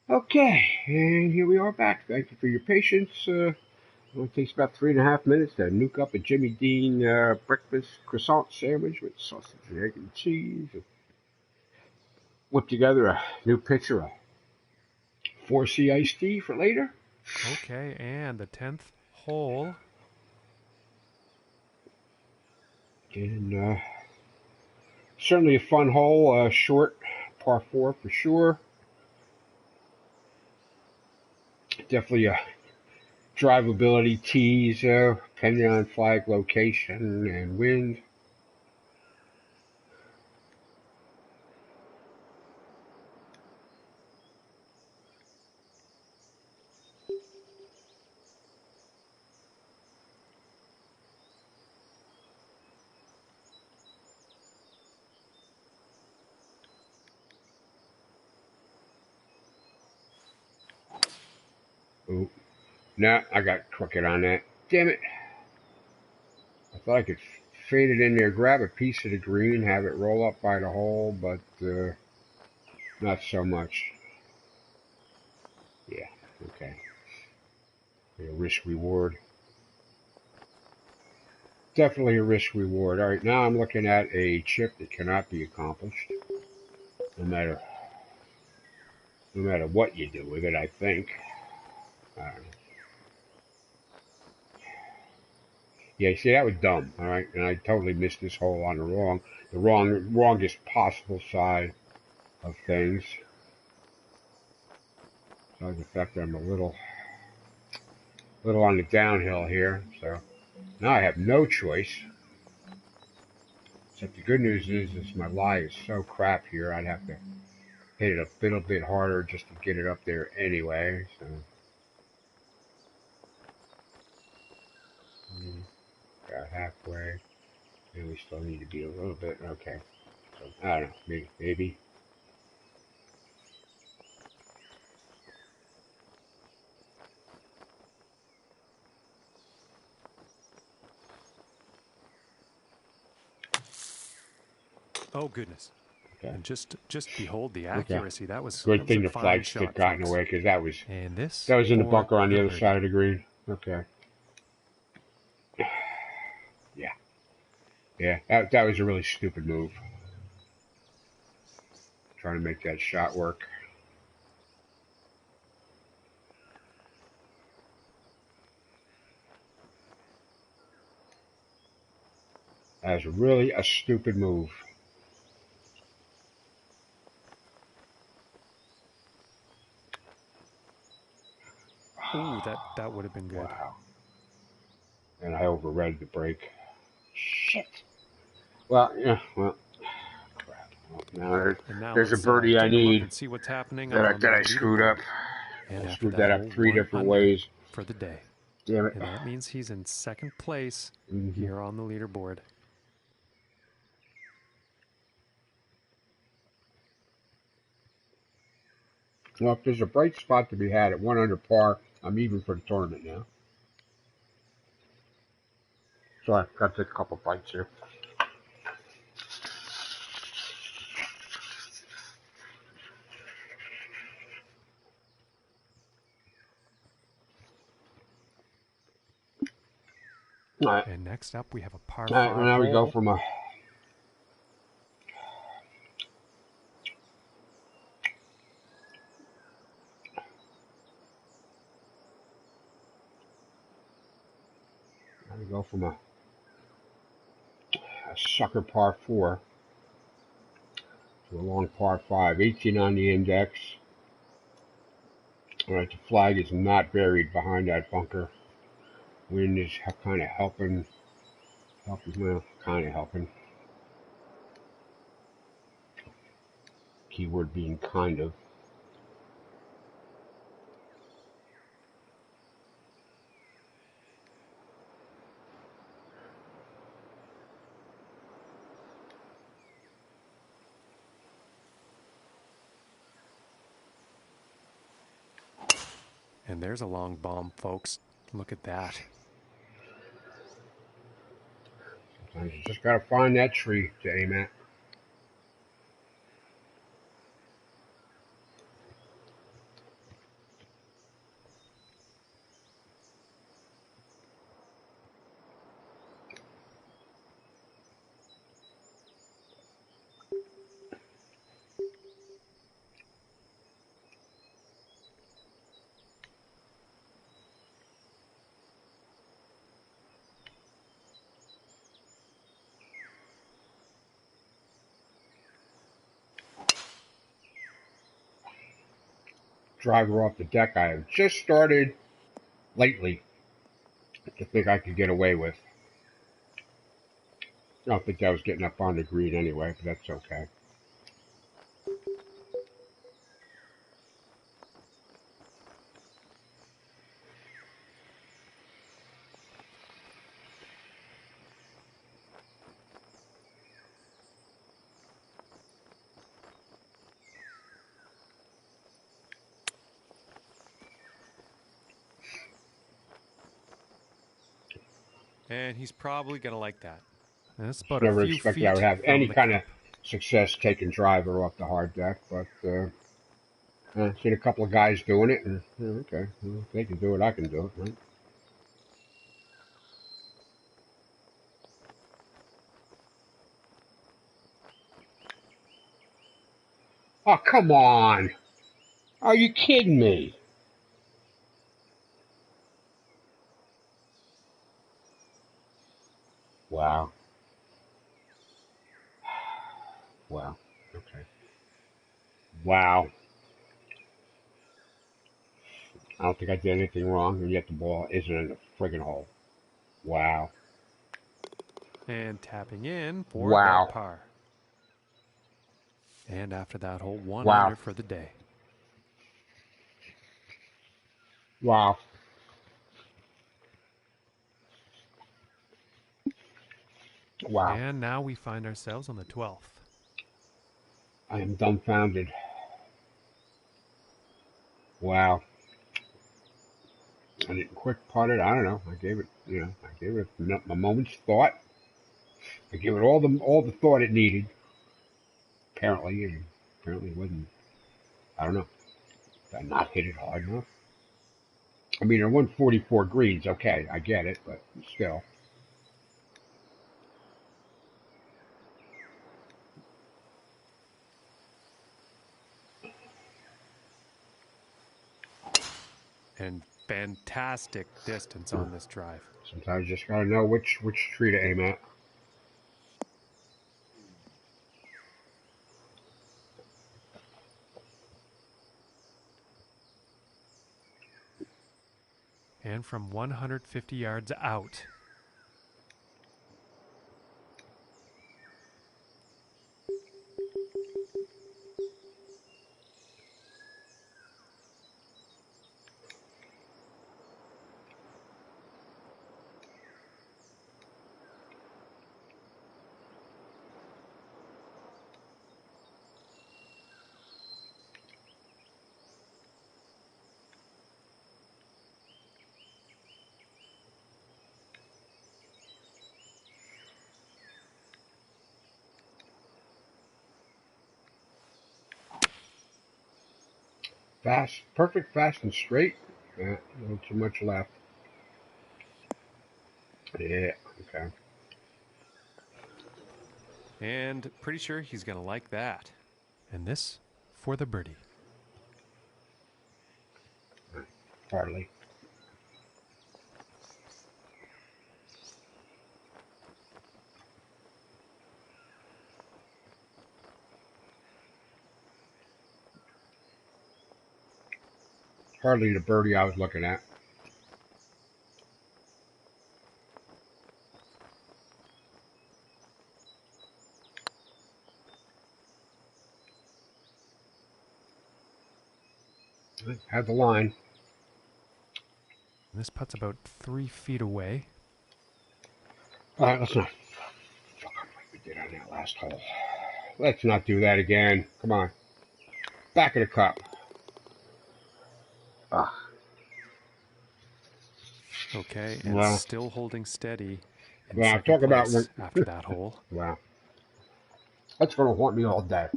Okay, and here we are back. Thank you for your patience. It only takes about 3.5 minutes to nuke up a Jimmy Dean breakfast croissant sandwich with sausage, egg, and cheese. Whip together a new pitcher of 4C iced tea for later. Okay, and the 10th hole. And certainly a fun hole, short, par 4 for sure. Definitely a drivability tees, depending on flag location and wind. Oh, nah, I got crooked on that. Damn it. I thought I could fade it in there, grab a piece of the green, have it roll up by the hole, but not so much. Yeah, okay. A risk reward. Definitely a risk reward. All right, now I'm looking at a chip that cannot be accomplished, no matter what you do with it. I think. I don't know. Yeah, see, that was dumb. All right, and I totally missed this hole on the wrongest possible side of things. So in fact, I'm a little on the downhill here. So now I have no choice. Except the good news is my lie is so crap here. I'd have to hit it a little bit harder just to get it up there anyway. So got halfway. And we still need to be a little bit okay. So I don't know, maybe. Oh, goodness. Okay. And just behold the Okay. accuracy. That was Good thing a the fine flag shot, stick got in the folks. way because that was And this in the for bunker on the other birdie. side of the green. Okay. Yeah. That was a really stupid move. Trying to make that shot work. That was really a stupid move. Ooh, that would have been good. Wow. And I overread the break. Shit. Well, yeah, well, crap. Well, And now there's a let's birdie I take a look need and see what's happening that on the I screwed up. leaderboard. And I after screwed that that up hole, 3 1 different under ways. for the day. Damn it. And that means he's in second place Mm-hmm. here on the leaderboard. Well, if there's a bright spot to be had at 1 under par, I'm even for the tournament now. So I've got to take a couple bites here. All right. And next up, we have a par All right, 5 well, now hole. we go from a sucker par 4 to a long par 5. 18 on the index. All right, the flag is not buried behind that bunker. Wind is kind of helping. Well, kind of helping. Keyword being kind of. And there's a long bomb, folks. Look at that. Sometimes you just got to find that tree to aim at. driver off the deck I have just started lately to think I could get away with. I don't think that was getting up on the green anyway, but that's okay. And he's probably going to like that. And that's about Never a few expected feet I would have from any the kind cup. of success taking driver off the hard deck, but I've seen a couple of guys doing it, and okay, well, if they can do it, I can do it, right? Oh, come on! Are you kidding me? Wow. Wow. Okay. Wow. I don't think I did anything wrong, and yet the ball isn't in the friggin' hole. Wow. And tapping in for about Wow. par. And after that hole, 1 Wow. under for the day. Wow. Wow. And now we find ourselves on the 12th. I am dumbfounded. Wow. I didn't quick putt it. I don't know. I gave it a moment's thought. I gave it all the thought it needed. Apparently, and apparently it wasn't. I don't know. Did I not hit it hard enough? I mean, there 144 greens. Okay, I get it, but still. And fantastic distance on this drive. Sometimes you just gotta know which tree to aim at. And from 150 yards out. Fast, perfect, fast and straight. Not too much left. Yeah, okay. And pretty sure he's going to like that. And this for the birdie. Hardly. Hardly the birdie I was looking at. Had the line. This putt's about 3 feet away. All right, let's not fuck up like we did on that last hole. Let's not do that again. Come on. Back of the cup. Ah. Okay, and Well, still holding steady in well, second talk about place after that hole. wow. That's going to haunt me all day.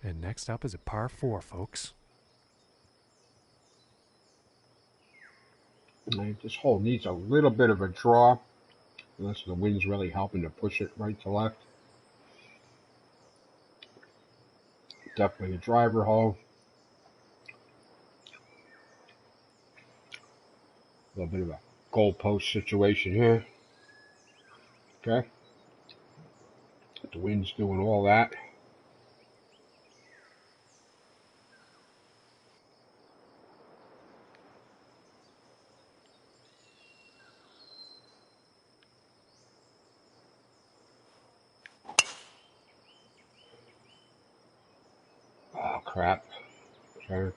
And next up is a par 4, folks. This hole needs a little bit of a draw, unless the wind's really helping to push it right to left. Definitely a driver hole. A little bit of a goalpost situation here. Okay. The wind's doing all that. crap. Okay.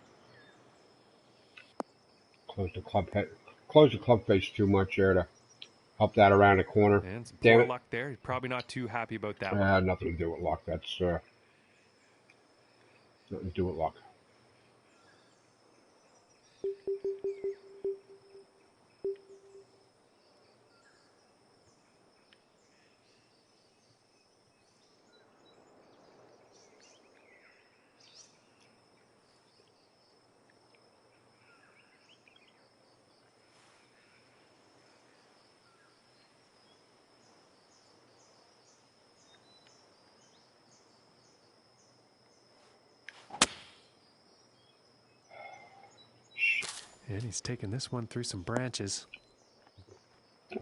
Close the club head. Close the club face too much there to help that around the corner. And some Damn poor it. luck there. You're probably not too happy about that one. Nothing to do with luck. That's nothing to do with luck. And he's taking this one through some branches.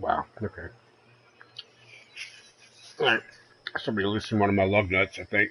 Wow. Okay. All right. Somebody loosened one of my lug nuts, I think.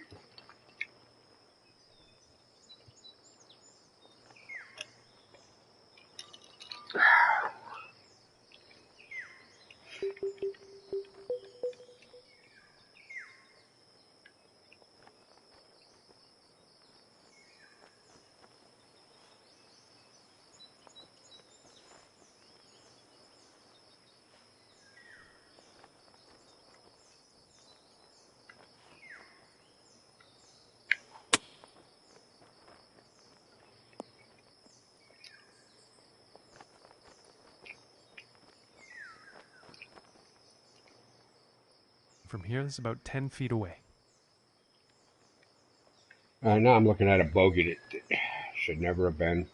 From here, this is about 10 feet away. Now I'm looking at a bogey that should never have been.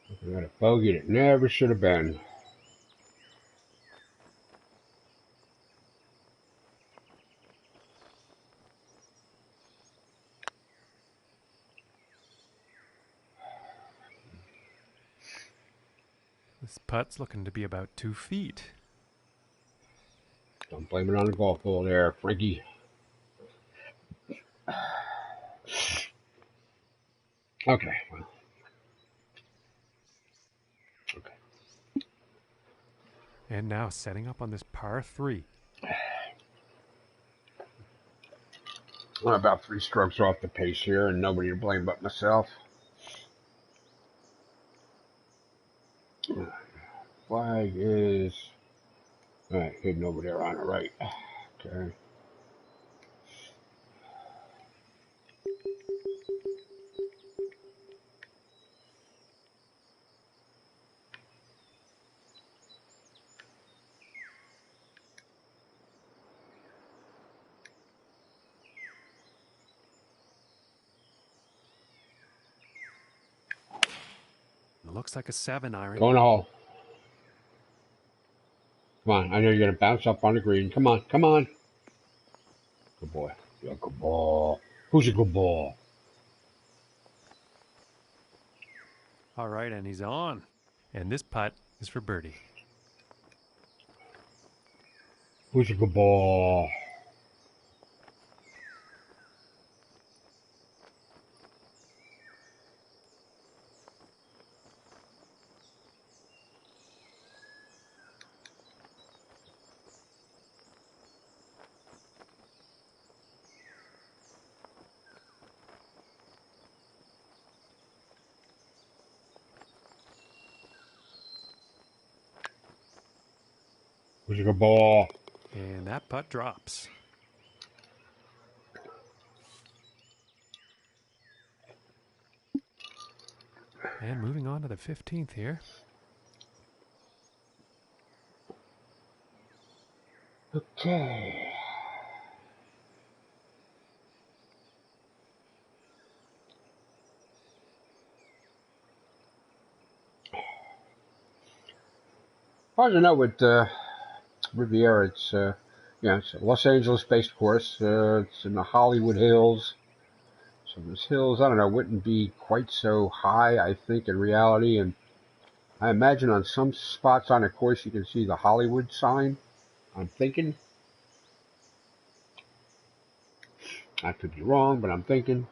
Looking at a bogey that never should have been. This putt's looking to be about 2 feet. Don't blame it on the golf ball there, Frankie. Okay, well. Okay. And now setting up on this par 3. I'm about 3 strokes off the pace here, and nobody to blame but myself. Flag is hidden over there on the right. Okay. It looks like a 7 iron. Go in the hole. Come on, I know you're going to bounce up on the green. Come on, come on. Good boy. You're a good ball. Who's a good ball? All right, and he's on. And this putt is for birdie. Who's a good ball? Who's a good ball? And that putt drops. And moving on to the 15th here. Okay. Hard to know with Riviera. It's it's a Los Angeles-based course. It's in the Hollywood Hills. So those hills, I don't know, wouldn't be quite so high, I think, in reality. And I imagine on some spots on the course you can see the Hollywood sign. I'm thinking. I could be wrong, but I'm thinking.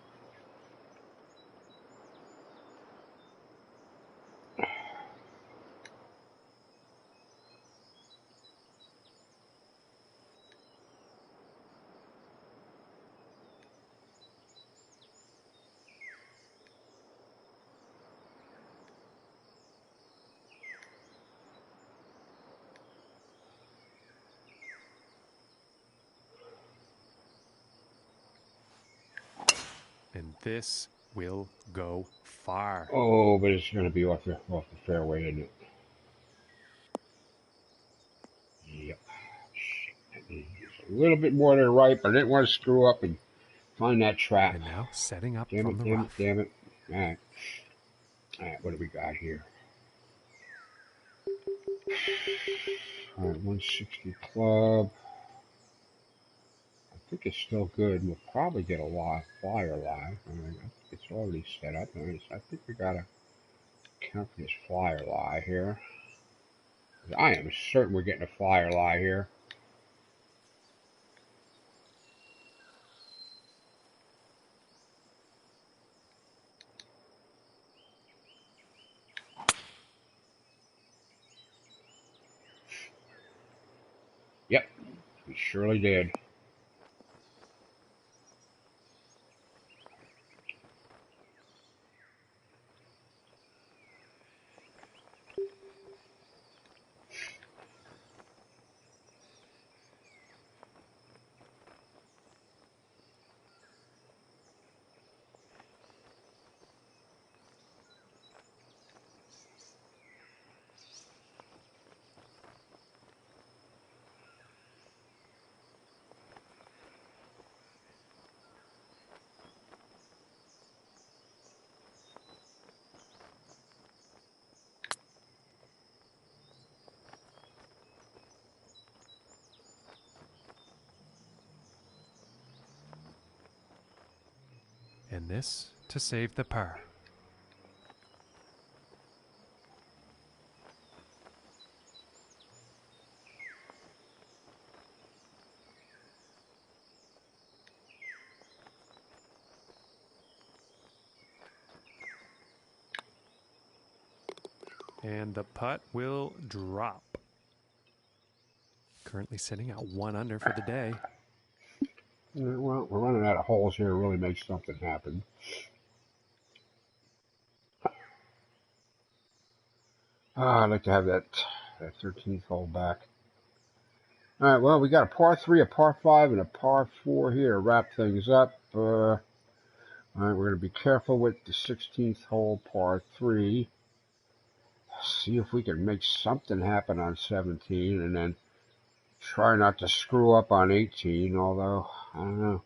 And this will go far. Oh, but it's going to be off the fairway, isn't it? Yep. Just a little bit more to the right, but I didn't want to screw up and find that trap. And now setting up Damn from it, the damn rough. it, damn it. All right. All right, what do we got here? All right, 160 club. I think it's still good. We'll probably get a flyer live. I think it's already set up. I think we got to count for this flyer lie here. I am certain we're getting a flyer lie here. Yep, we surely did. And this to save the par. And the putt will drop. Currently sitting at 1 under for the day. Well, we're running out of holes here to really make something happen. I'd like to have that 13th hole back. All right, well, we got a par 3, a par 5, and a par 4 here to wrap things up. All right, we're going to be careful with the 16th hole, par 3. See if we can make something happen on 17, and then try not to screw up on 18, although, I don't know,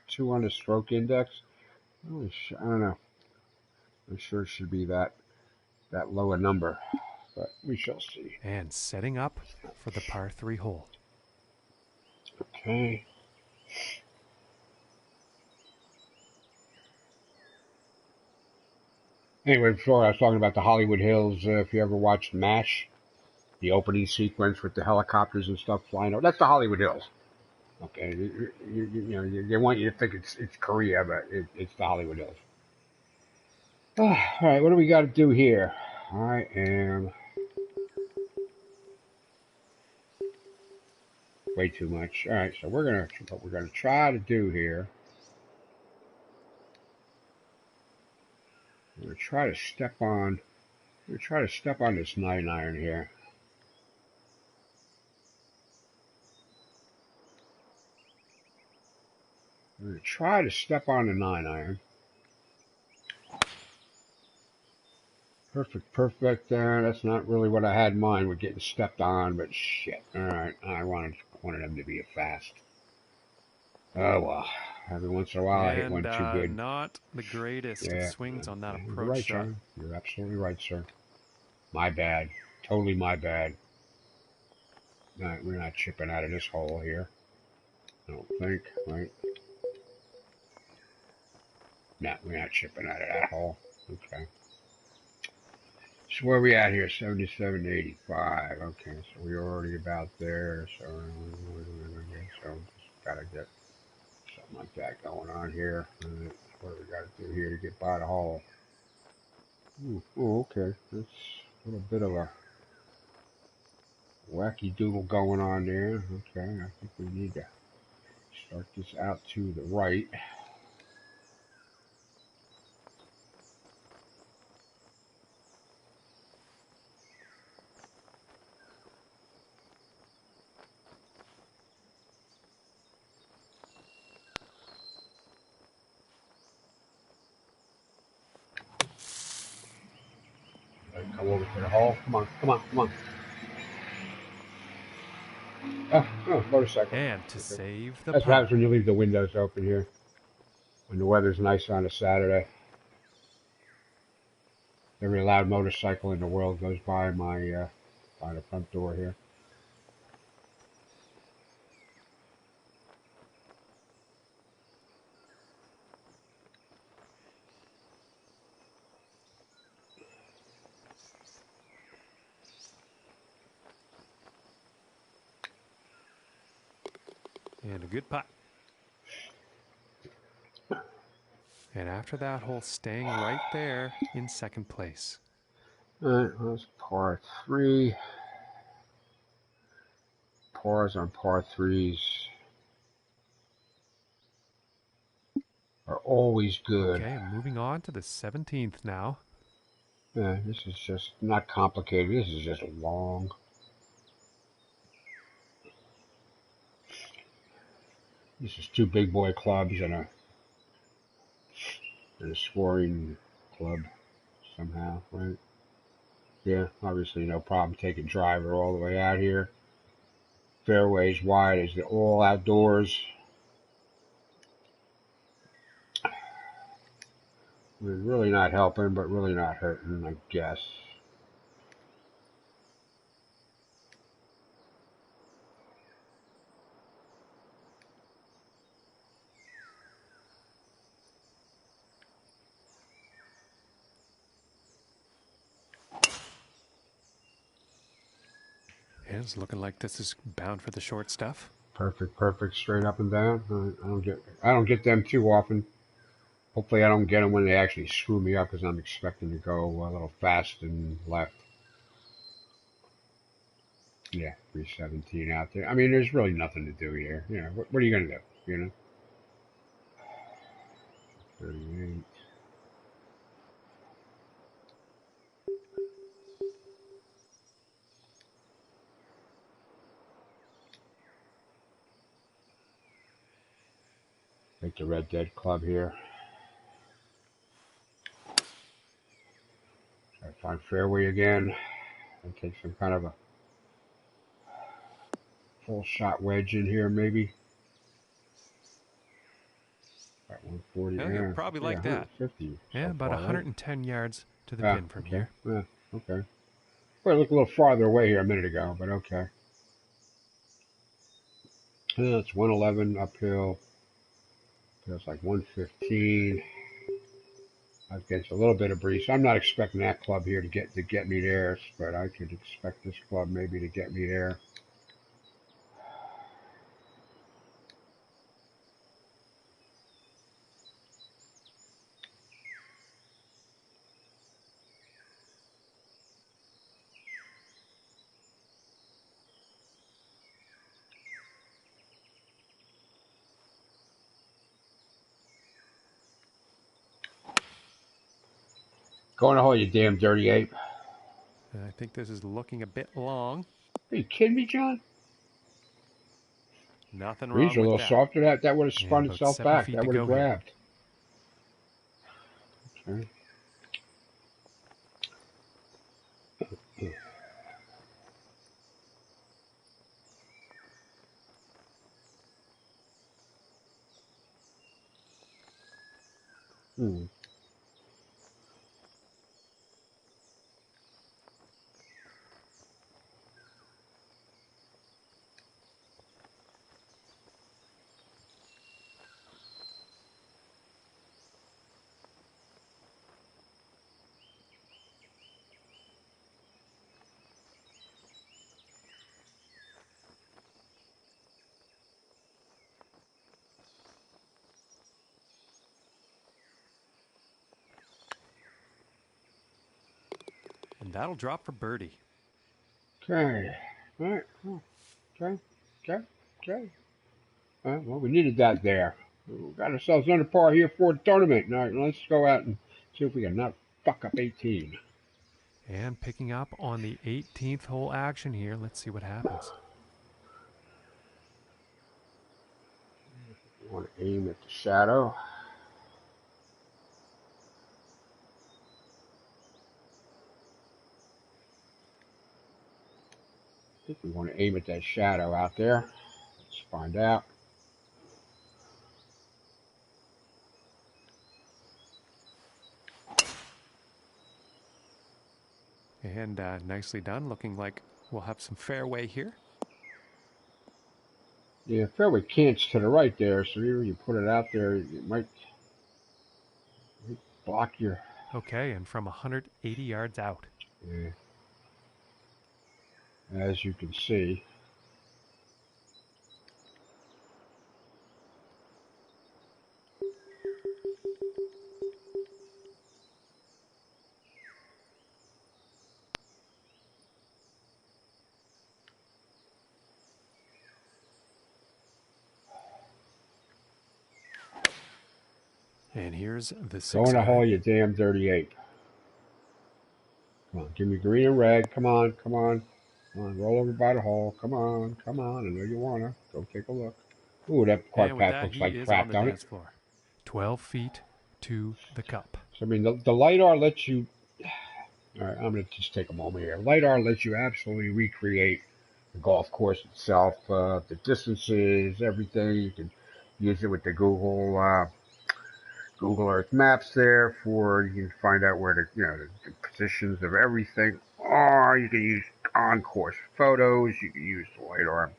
2 on the stroke index? I don't know. I'm sure it should be that low a number, but we shall see. And setting up for the par 3 hole. Okay. Anyway, before I was talking about the Hollywood Hills, if you ever watched MASH, the opening sequence with the helicopters and stuff flying over, that's the Hollywood Hills. Okay, they want you to think it's Korea, but it's the Hollywood Hills. All right, what do we got to do here? I am way too much. All right, so what we're gonna try to do here. We're gonna try to step on. We're gonna try to step on this 9-iron here. We're gonna try to step on the 9-iron. Perfect. That's not really what I had in mind with getting stepped on, but shit. All right, I wanted them to be a fast. Oh well. Every once in a while, I hit one too good. Not the greatest of swings on that approach You're right, shot. sir. You're absolutely right, sir. My bad. Totally my bad. No, we're not chipping out of this hole here. I don't think, right? No, we're not chipping out of that hole. Okay. So where are we at here? 77 to 85. Okay, so we're already about there. So just gotta get Something like that going on here. What do we got to do here to get by the hole? Ooh, oh, okay. That's a little bit of a wacky doodle going on there. Okay, I think we need to start this out to the right. Come over to the hole. Come on, come on, come on. Oh, motorcycle. And to Okay. save the That's what happens putt. when you leave the windows open here. When the weather's nice on a Saturday. Every loud motorcycle in the world goes by my by the front door here. And a good putt. And after that hole, staying right there in second place. All right, that's par 3. Pars on par 3s are always good. Okay, moving on to the 17th now. Yeah, this is just not complicated. This is just long. This is 2 big boy clubs and a scoring club somehow, right? Yeah, obviously no problem taking driver all the way out here. Fairways wide as they're all outdoors. We're really not helping, but really not hurting, I guess. And it's looking like this is bound for the short stuff. Perfect, perfect, straight up and down. I don't get them too often. Hopefully, I don't get them when they actually screw me up because I'm expecting to go a little fast and left. Yeah, 317 out there. I mean, there's really nothing to do here. You know, what are you gonna do? You know, 38. Take the Red Dead Club here. Try to find fairway again and take some kind of a full shot wedge in here, maybe. About 140. Well, you'll probably Yeah, like that. 150 Yeah, so about far, right? 110 yards to the Yeah, pin from okay. here. Yeah, okay. Well, I looked a little farther away here a minute ago, but okay. Yeah, it's 111 uphill. Feels like 115. Against a little bit of breeze. I'm not expecting that club here to get me there, but I could expect this club maybe to get me there. Go in the hole, you damn dirty ape. I think this is looking a bit long. Are you kidding me, John? Nothing Greens wrong are a with little that. softer. That would have And spun about itself 7 back. feet That to would have go here. grabbed. Okay. Hmm. that'll drop for birdie. Okay. All right. Okay. Okay. Well, we needed that there. We got ourselves under par here for the tournament. All right, let's go out and see if we can not fuck up 18. And picking up on the 18th hole action here. Let's see what happens. I want to aim at the shadow. I think we want to aim at that shadow out there. Let's find out. And nicely done. Looking like we'll have some fairway here. Yeah, fairway cants to the right there, so here you put it out there, it might block your... Okay, and from 180 yards out. Yeah. As you can see. And here's the 6 Go in the hole, you damn dirty ape. Come on, give me green and red. Come on, come on. Come on, roll over by the hole. Come on, come on. I know you want to. Go take a look. Ooh, that cart And with path that, looks he like is crap, on the don't dance it? floor. 12 feet to the cup. So, I mean, the LiDAR lets you... All right, I'm going to just take a moment here. LiDAR lets you absolutely recreate the golf course itself, the distances, everything. You can use it with the Google Earth Maps there for you can find out where the positions of everything are. You can use on-course photos. You can use the LiDAR.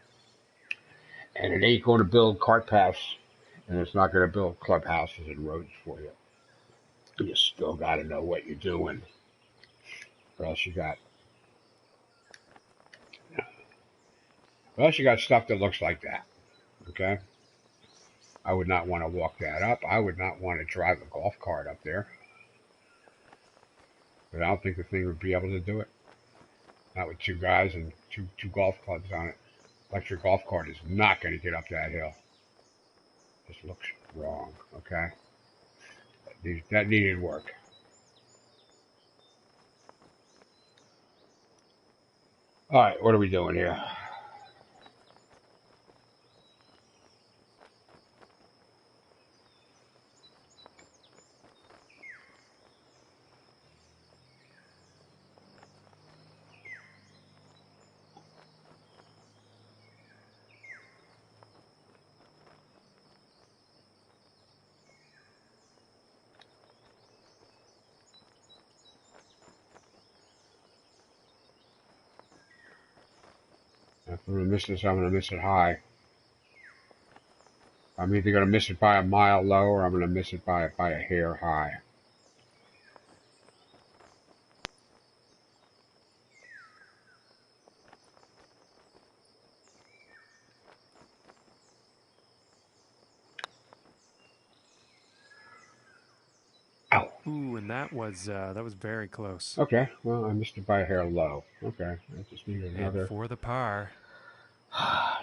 And it ain't going to build cart paths, and it's not going to build clubhouses and roads for you. You still got to know what you're doing. What else you got? What else you got? Stuff that looks like that. Okay? I would not want to walk that up. I would not want to drive a golf cart up there. But I don't think the thing would be able to do it. Not with two guys and two golf clubs on it. Electric golf cart is not going to get up that hill. This looks wrong, okay? That needed work. All right, what are we doing here? If I'm going to miss this, I'm going to miss it high. I'm either going to miss it by a mile low or I'm going to miss it by a hair high. Ow. Ooh, and that was very close. Okay, well, I missed it by a hair low. Okay, I just need another... And for the par.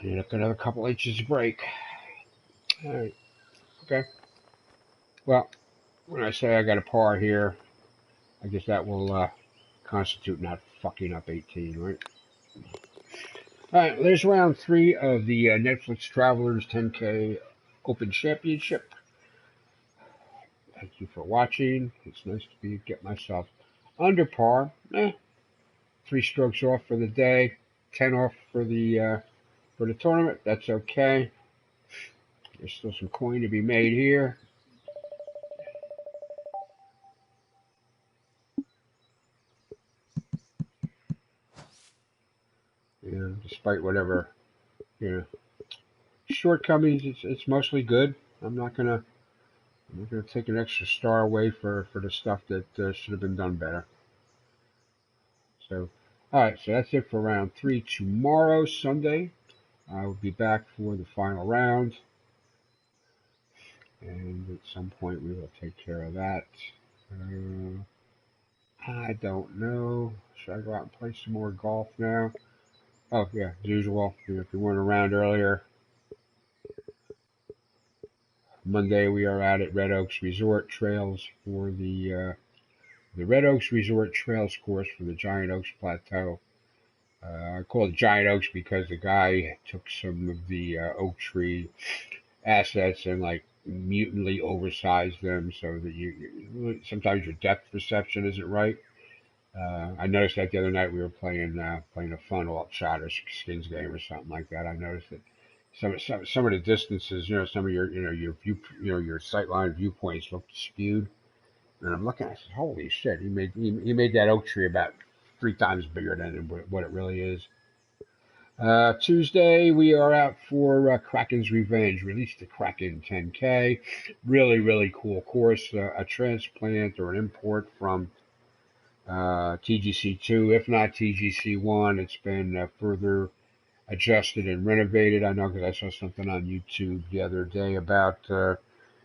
Need another couple inches of break. All right. Okay. Well, when I say I got a par here, I guess that will constitute not fucking up 18, right? All right, there's round 3 of the Netflix Travelers 10K Open Championship. Thank you for watching. It's nice to get myself under par. 3 strokes off for the day, 10 off for the tournament. That's okay. There's still some coin to be made here. Despite whatever shortcomings, it's mostly good. I'm not gonna take an extra star away for the stuff that should have been done better. So, all right. So that's it for round 3. Tomorrow, Sunday, I will be back for the final round, and at some point we will take care of that. I don't know. Should I go out and play some more golf now? Oh, yeah, as usual. If you weren't around earlier, Monday we are out at Red Oaks Resort Trails for the Red Oaks Resort Trails course for the Giant Oaks Plateau. I call it Giant Oaks because the guy took some of the oak tree assets and like mutantly oversized them so that sometimes your depth perception isn't right. I noticed that the other night we were playing a fun alt shot or skins game or something like that. I noticed that some of the distances, some of your sightline viewpoints looked skewed. And I'm looking, I said, holy shit, he made that oak tree about 3 times bigger than what it really is. Tuesday, we are out for Kraken's Revenge. Released the Kraken 10K. Really, really cool course. A transplant or an import from TGC2, if not TGC1. It's been further adjusted and renovated. I know because I saw something on YouTube the other day about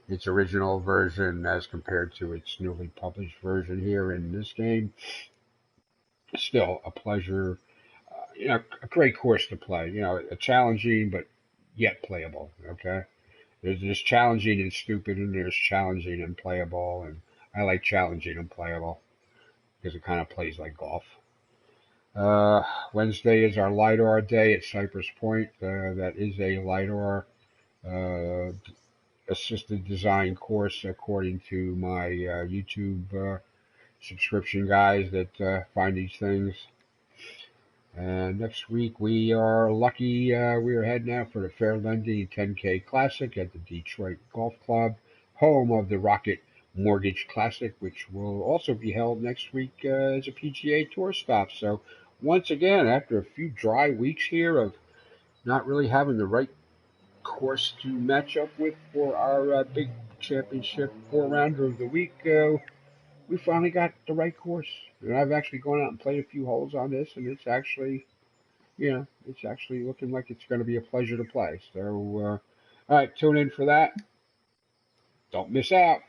its original version as compared to its newly published version here in this game. Still a pleasure. A great course to play. A challenging but yet playable. Okay, there's challenging and stupid, and there's challenging and playable, and I like challenging and playable because it kind of plays like golf. Wednesday is our LiDAR day at Cypress Point. That is a LiDAR uh, assisted design course according to my YouTube subscription guys that find these things. And next week we are lucky. We are heading out for the Fair Lending 10K Classic at the Detroit Golf Club, home of the Rocket Mortgage Classic, which will also be held next week as a PGA Tour stop. So once again, after a few dry weeks here of not really having the right course to match up with for our big championship 4-rounder of the week, we finally got the right course. And I've actually gone out and played a few holes on this, and it's actually looking like it's going to be a pleasure to play. So, all right, tune in for that. Don't miss out.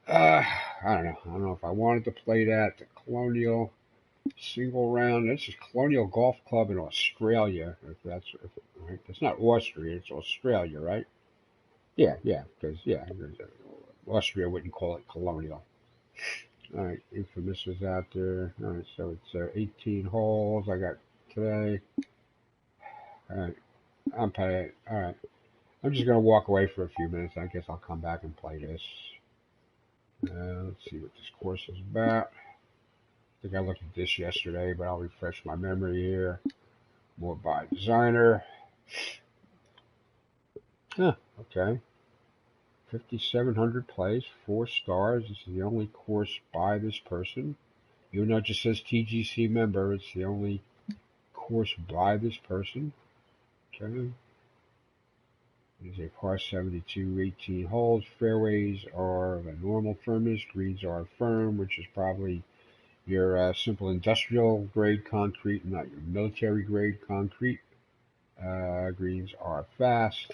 I don't know. I don't know if I wanted to play that. The Colonial single round. This is Colonial Golf Club in Australia. Right? That's not Austria. It's Australia, right? Yeah, because Austria wouldn't call it Colonial. All right, Infamous is out there. All right, so it's 18 holes I got today. All right, I'm paying. All right, I'm just gonna walk away for a few minutes. I guess I'll come back and play this. Let's see what this course is about. I think I looked at this yesterday, but I'll refresh my memory here. More by designer. Huh, okay. 5,700 plays, 4 stars. This is the only course by this person. Even though it just says TGC member, it's the only course by this person. Okay. It is a par 72, 18 holes. Fairways are of a normal firmness. Greens are firm, which is probably your simple industrial grade concrete, not your military grade concrete. Greens are fast.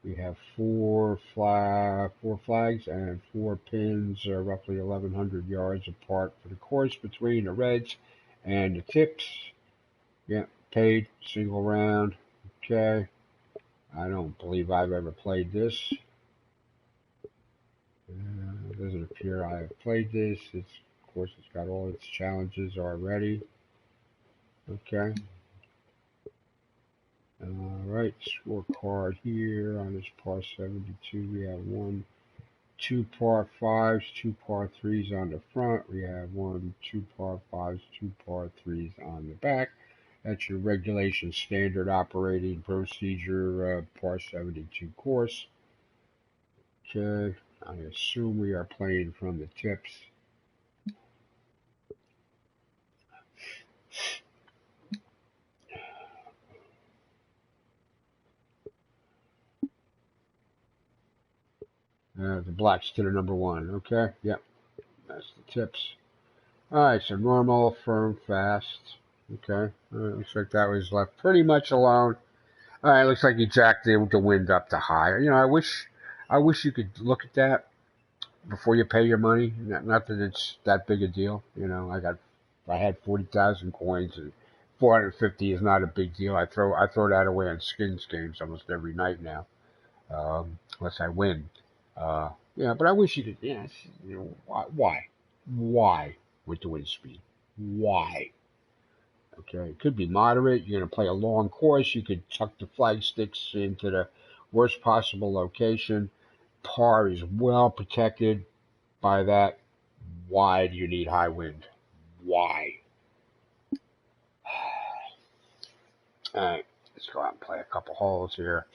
We have four flags and 4 pins, roughly 1,100 yards apart for the course between the reds and the tips. Yeah, paid single round. Okay. I don't believe I've ever played this. It doesn't appear I have played this. Of course, it's got all its challenges already. Okay. All right, scorecard here on this par 72. We have 2 par 5s, 2 par 3s on the front. We have 2 par 5s, 2 par 3s on the back. That's your regulation standard operating procedure par 72 course. Okay, I assume we are playing from the tips. The black's to the number 1. Okay, yep, that's the tips. Alright, so normal, firm, fast. Okay, looks like that was left pretty much alone. Alright, looks like you jacked the wind up to high. I wish you could look at that before you pay your money. Not that it's that big a deal. You know, I had 40,000 coins, and 450 is not a big deal. I throw that away on skins games almost every night now, unless I win. Yeah, but I wish you could. Yeah, you know, why with the wind speed? Why? Okay, it could be moderate. You're going to play a long course. You could tuck the flag sticks into the worst possible location. Par is well protected by that. Why do you need high wind? Why? All right, let's go out and play a couple holes here.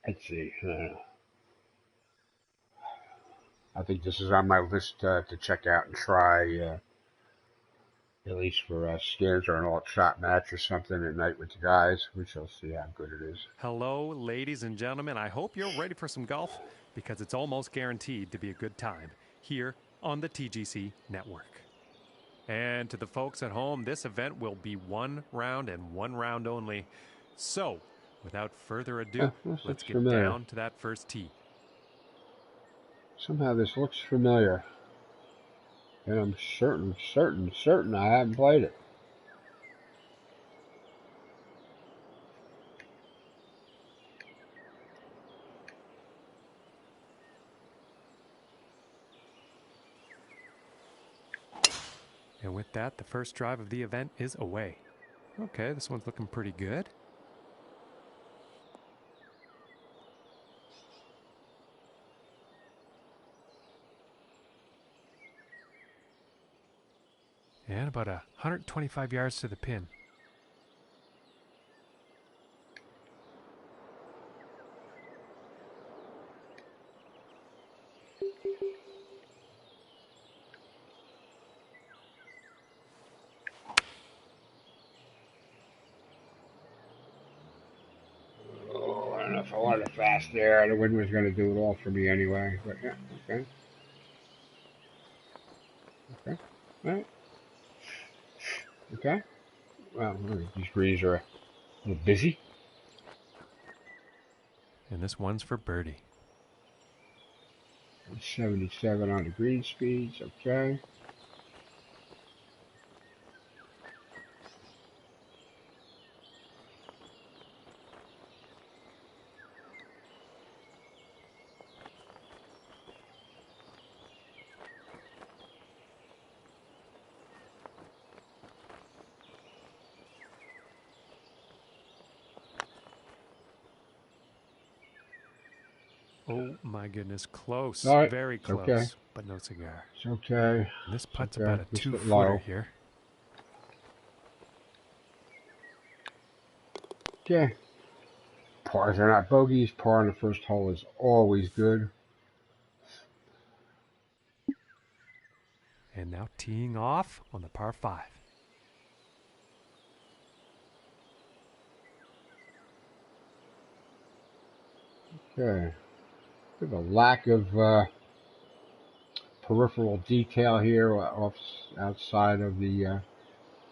Let's see. I think this is on my list to check out and try, at least for skins or an alt shot match or something at night with the guys. We shall see how good it is. Hello, ladies and gentlemen. I hope you're ready for some golf because it's almost guaranteed to be a good time here on the TGC network. And to the folks at home, this event will be one round and one round only. So, without further ado, let's get down to that first tee. Somehow this looks familiar. And I'm certain I haven't played it. And with that, the first drive of the event is away. Okay, this one's looking pretty good. And about 125 yards to the pin. Oh, I don't know if I wanted a fast there. The wind was going to do it all for me anyway. But yeah, okay. Okay. All right. Okay. Well, these greens are a little busy. And this one's for birdie. 77 on the green speeds. Okay. Oh my goodness, close, Right. very close, okay. But no cigar. It's okay. And this putt's okay. about a 2-footer here. Okay. Pars are not bogeys. Par on the first hole is always good. And now teeing off on the par 5. Okay. We have a lack of peripheral detail here outside of the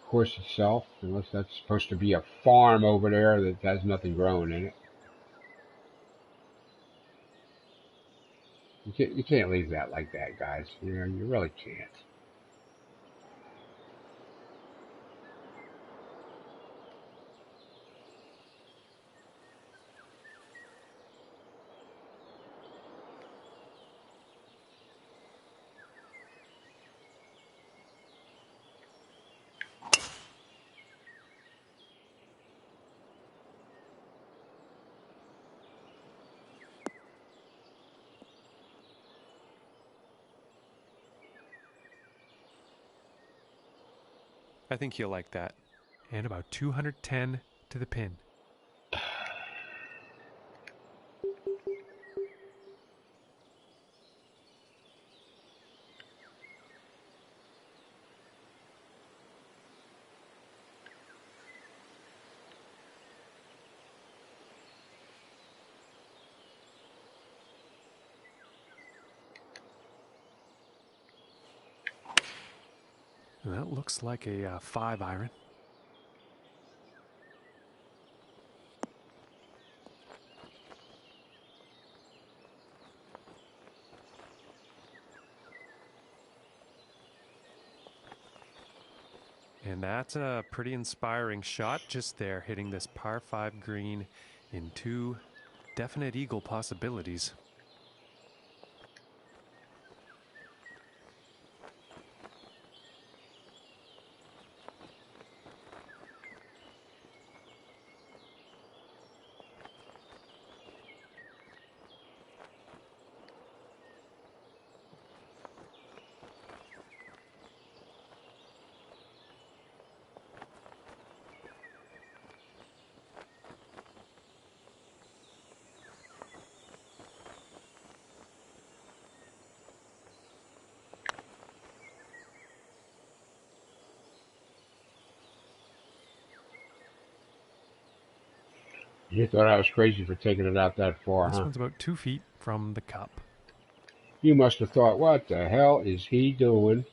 course itself, unless that's supposed to be a farm over there that has nothing growing in it. You can't leave that like that, guys. You know, you really can't. I think you'll like that. And about 210 to the pin. And that looks like a 5-iron. And that's a pretty inspiring shot just there, hitting this par 5 green in 2 definite eagle possibilities. You thought I was crazy for taking it out that far, This huh? one's about 2 feet from the cup. You must have thought, what the hell is he doing?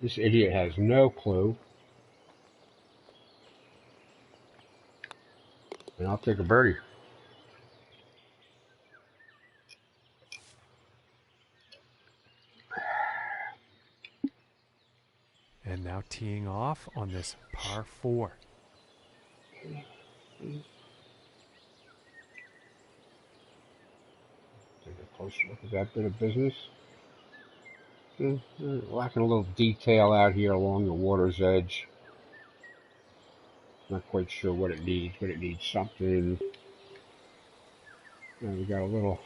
This idiot has no clue. And I'll take a birdie. And now teeing off on this par 4. Take a closer look at that bit of business. Lacking a little detail out here along the water's edge. Not quite sure what it needs, but it needs something. And we got a little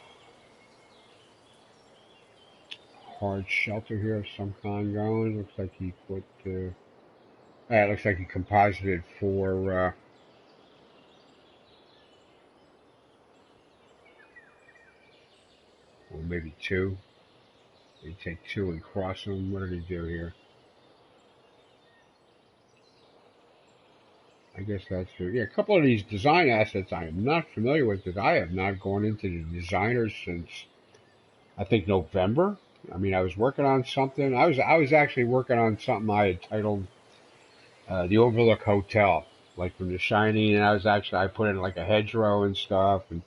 hard shelter here of some kind going. Looks like he put, it looks like he composited for, well, maybe 2. They take 2 and cross them. What did he do here? I guess that's true. Yeah, a couple of these design assets I am not familiar with because I have not gone into the designers since I think November. I mean, I was working on something. I was actually working on something I had titled the Overlook Hotel, like from The Shining, and I put in like a hedgerow and stuff, and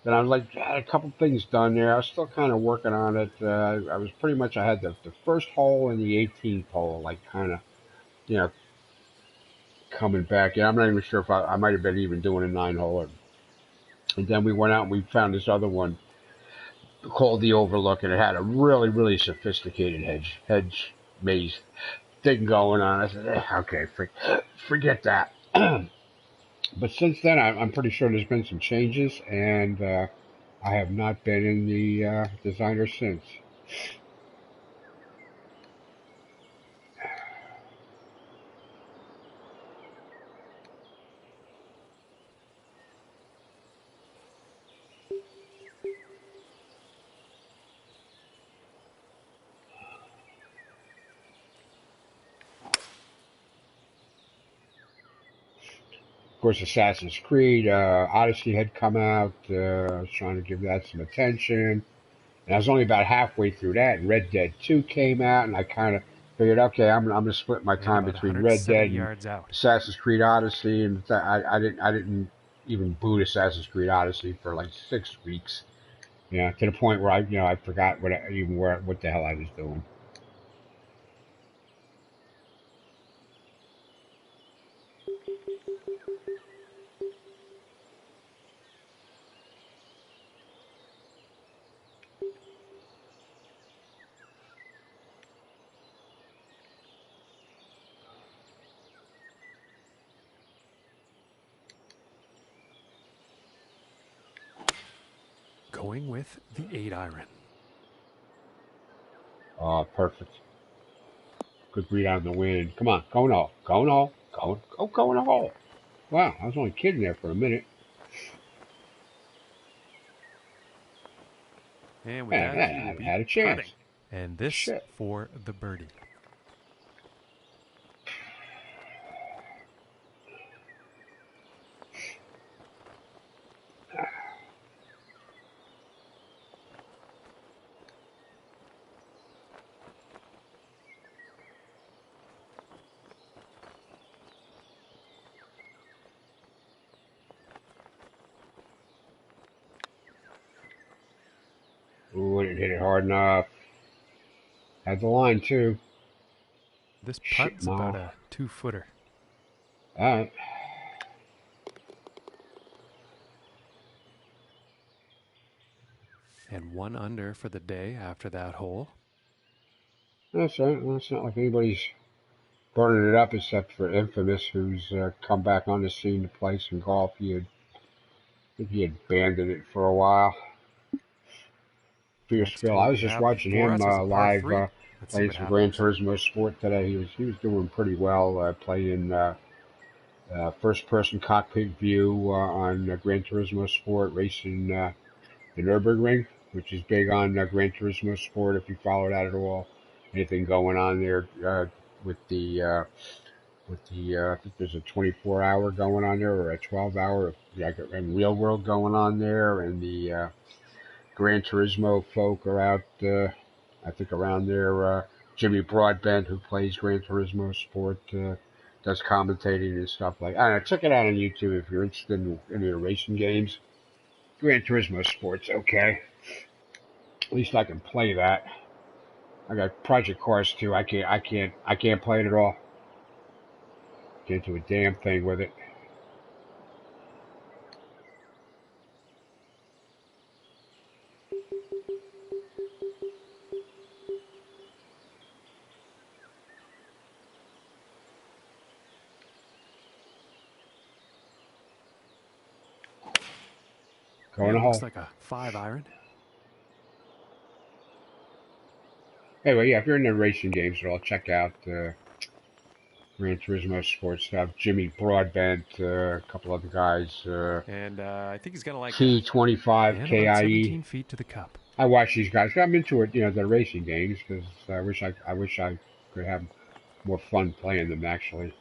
then I was like had a couple things done there. I was still kind of working on it. I was pretty much I had the first hole and the 18th hole, like kind of you know coming back. Yeah, I'm not even sure if I might have been even doing a 9 hole. And then we went out and we found this other one called the Overlook, and it had a really, really sophisticated hedge maze thing going on. I said, okay, forget that. But since then, I'm pretty sure there's been some changes, and I have not been in the designer since. Of course, Assassin's Creed Odyssey had come out. I was trying to give that some attention. And I was only about halfway through that, and Red Dead 2 came out, and I kind of figured, okay, I'm going to split my And time about between Red 170 Dead and yards out. Assassin's Creed Odyssey, and I didn't even boot Assassin's Creed Odyssey for like 6 weeks, to the point where I forgot what the hell I was doing. Going with the 8-iron. Oh, perfect. Good read on the wind. Come on, going all, going all, going all. Wow, I was only kidding there for a minute. And with Man, that, he I will haven't be had a chance. putting. And this Shit. for the birdie. Ooh, I didn't hit it hard enough. Had the line too. This Shit, putt's Ma. about a 2-footer. All right. And 1 under for the day after that hole. That's right. Well, it's not like anybody's burning it up except for Infamous, who's come back on the scene to play some golf. I think he had abandoned it for a while. Fierce Next Phil. hole I was we just have watching before him us is a par live 3. Let's see playing what some Gran happens. Turismo Sport today. He was doing pretty well playing first-person cockpit view on Gran Turismo Sport, racing the Nürburgring, which is big on Gran Turismo Sport. If you follow that at all, anything going on there with the I think there's a 24-hour going on there or a 12-hour, like in real world going on there, and the Gran Turismo folk are out. I think around there, Jimmy Broadbent, who plays Gran Turismo Sport, does commentating and stuff like. I don't know. Check it out on YouTube if you're interested in any of the racing games. Gran Turismo Sport's okay. At least I can play that. I got Project Cars 2. I can't play it at all. Can't do a damn thing with it. Going to Looks hole. like a 5-iron. Anyway, yeah, if you're into racing games at all, check out Gran Turismo Sports stuff. Jimmy Broadbent, a couple other guys. And I think he's going to like that. T25 And about KIE. 17 feet to the cup. I watch these guys. I'm into it, the racing games, because I wish I could have more fun playing them actually.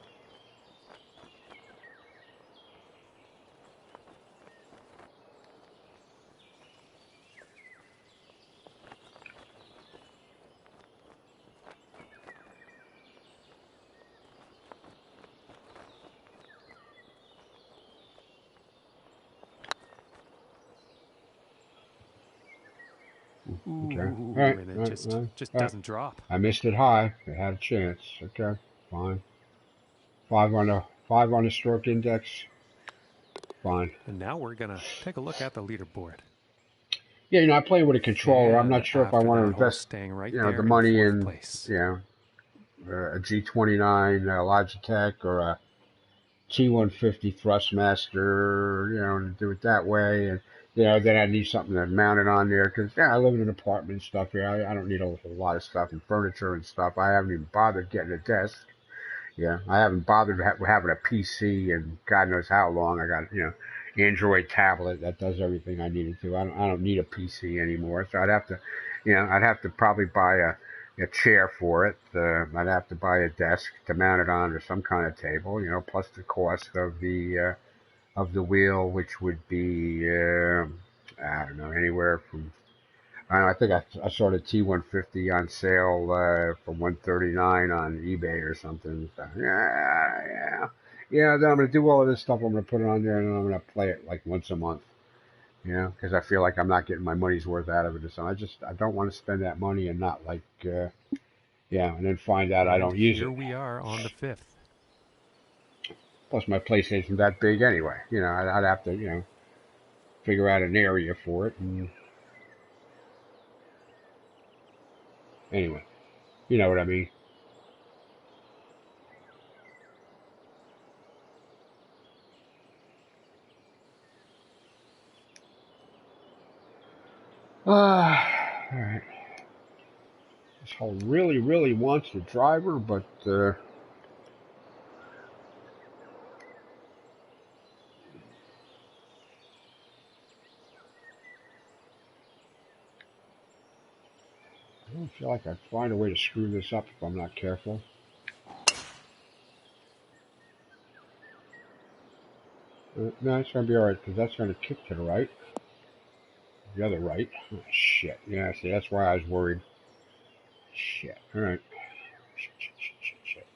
Ooh, Okay. and it just doesn't drop. I missed it high. It had a chance. Okay, fine. Five on the stroke index. Fine. And now we're going to take a look at the leaderboard. Yeah, I play with a controller. And I'm not sure if I want to invest, staying right the money in, a G29 Logitech or a T150 Thrustmaster, and do it that way. And, then I need something to mount it on there because, I live in an apartment and stuff here. I don't need a whole lot of stuff and furniture and stuff. I haven't even bothered getting a desk. Yeah, I haven't bothered having a PC and God knows how long. I got, Android tablet that does everything I needed to. I don't need a PC anymore. So I'd have to probably buy a chair for it. I'd have to buy a desk to mount it on or some kind of table, plus the cost of the wheel, which would be, I don't know, anywhere from, I think I saw the T150 on sale for $139 on eBay or something. So, yeah. Then I'm gonna do all of this stuff. I'm gonna put it on there, and then I'm gonna play it like once a month. Because I feel like I'm not getting my money's worth out of it. So I don't want to spend that money and not and then find out I don't use it. Here we are on the 5th. Plus my PlayStation's that big anyway. I'd have to figure out an area for it. And anyway, you know what I mean. All right. This hole really, really wants the driver, but I don't feel like I'd find a way to screw this up if I'm not careful. No, it's going to be alright, because that's going to kick to the right. The other right. Oh, shit. Yeah, see, that's why I was worried. Shit. Alright. Shit.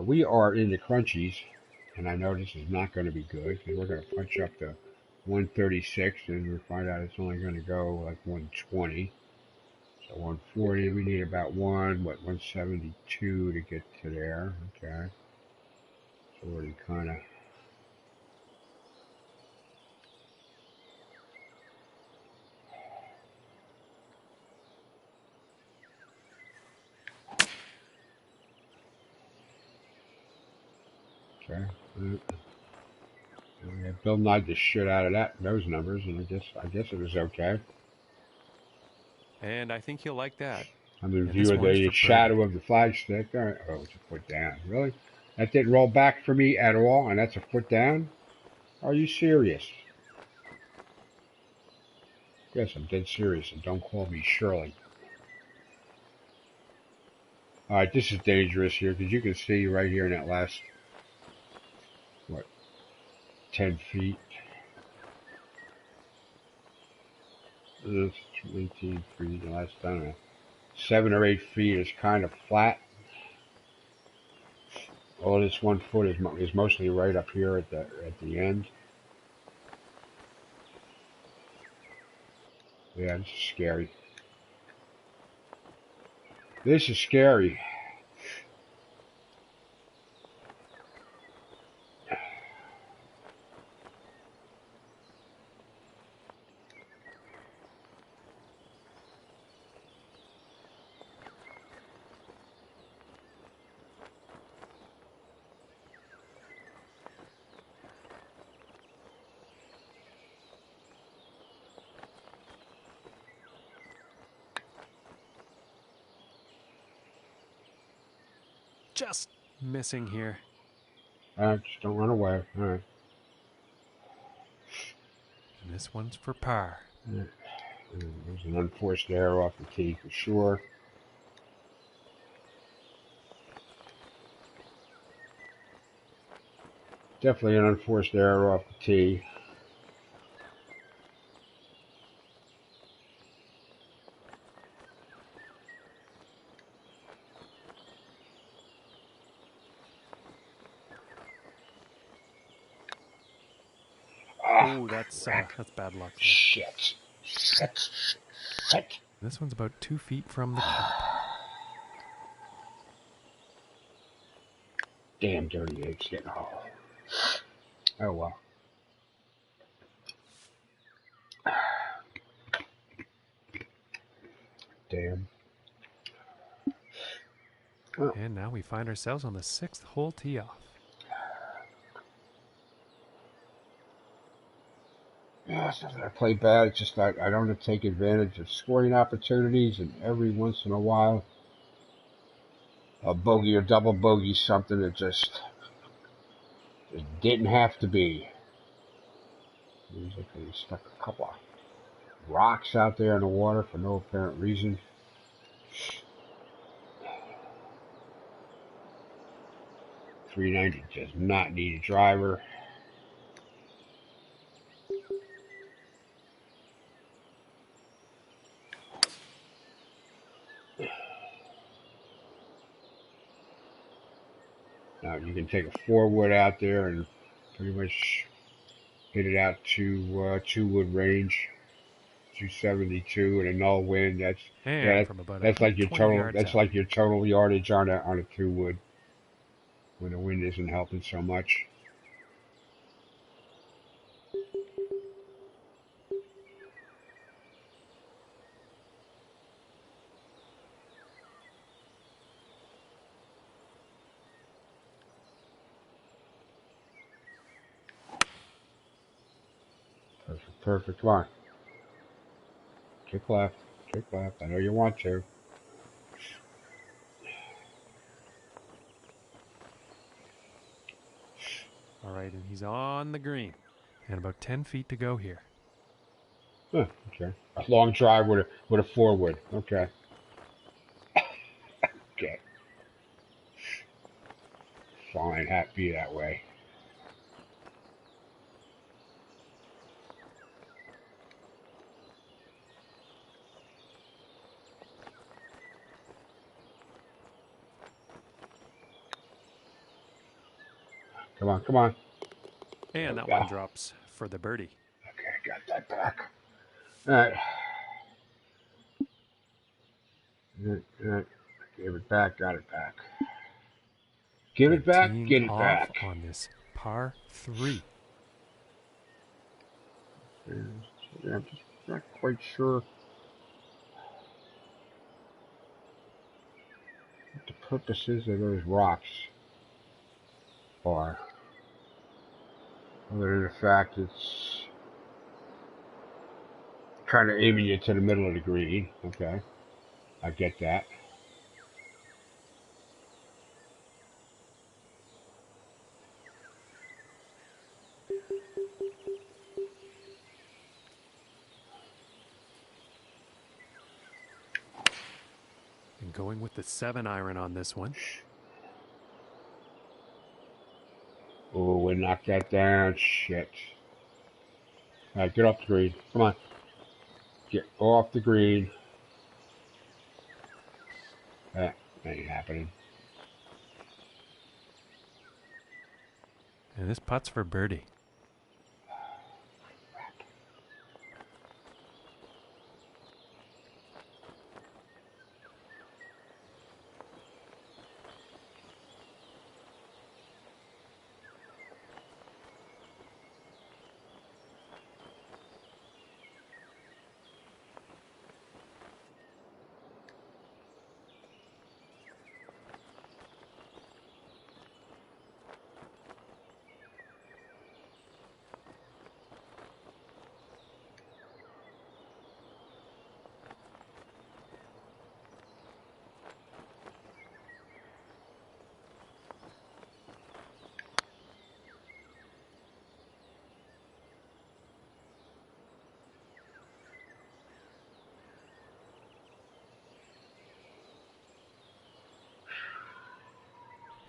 We are in the crunchies, and I know this is not going to be good, because we're going to punch up to 136, and we find out it's only going to go like 120. So 140, we need about 172 to get to there. Okay. So we're already kind of. Okay. Bill Nye the shit out of those numbers, and I guess it was okay. And I think he'll like that. I'm in And view this of one's the for shadow birdie. of the flagstick. All right. Oh, it's a foot down. Really? That didn't roll back for me at all, and that's a foot down? Are you serious? Yes, I'm dead serious, and don't call me Shirley. All right, this is dangerous here, because you can see right here in that last, what, 10 feet? That's 18 feet. The last, I don't know, 7 or 8 feet is kind of flat. All this 1 foot is mostly right up here at the end. Yeah, this is scary. This is scary. Just missing here. Just don't run away. All right. And this one's for par. Yeah. There's an unforced error off the tee for sure. Definitely an unforced error off the tee. Oh, that's bad luck there. Shit. This one's about 2 feet from the cup. Damn dirty eggs getting all. Oh well. Damn. Oh. And now we find ourselves on the 6th hole tee off. Yeah, it's not that I play bad. It's just I don't take advantage of scoring opportunities, and every once in a while, a bogey or double bogey, something that just didn't have to be. Seems like they stuck a couple of rocks out there in the water for no apparent reason. .390 does not need a driver. Now you can take a 4-wood out there and pretty much hit it out to 2-wood range, 272 and a null wind. And from about That's like your 20 total. yards That's out. like your total yardage on a 2-wood when the wind isn't helping so much. Perfect. Come on. Kick left. I know you want to. All right, and he's on the green. And about 10 feet to go here. Huh, okay. A long drive with a 4-wood. Okay. Okay. Fine. Happy that way. Come on. And that one drops for the birdie. Okay, got that back. All right. Give it back, got it back. Give it And back, teeing get it off back. on this par 3. Yeah, I'm just not quite sure what the purposes of those rocks are. Other than the fact it's kind of aiming you to the middle of the green. Okay, I get that. And going with the 7-iron on this one. Oh, we knocked that down. Shit. All right, get off the green. Come on. Get off the green. That ain't happening. And this putt's for birdie.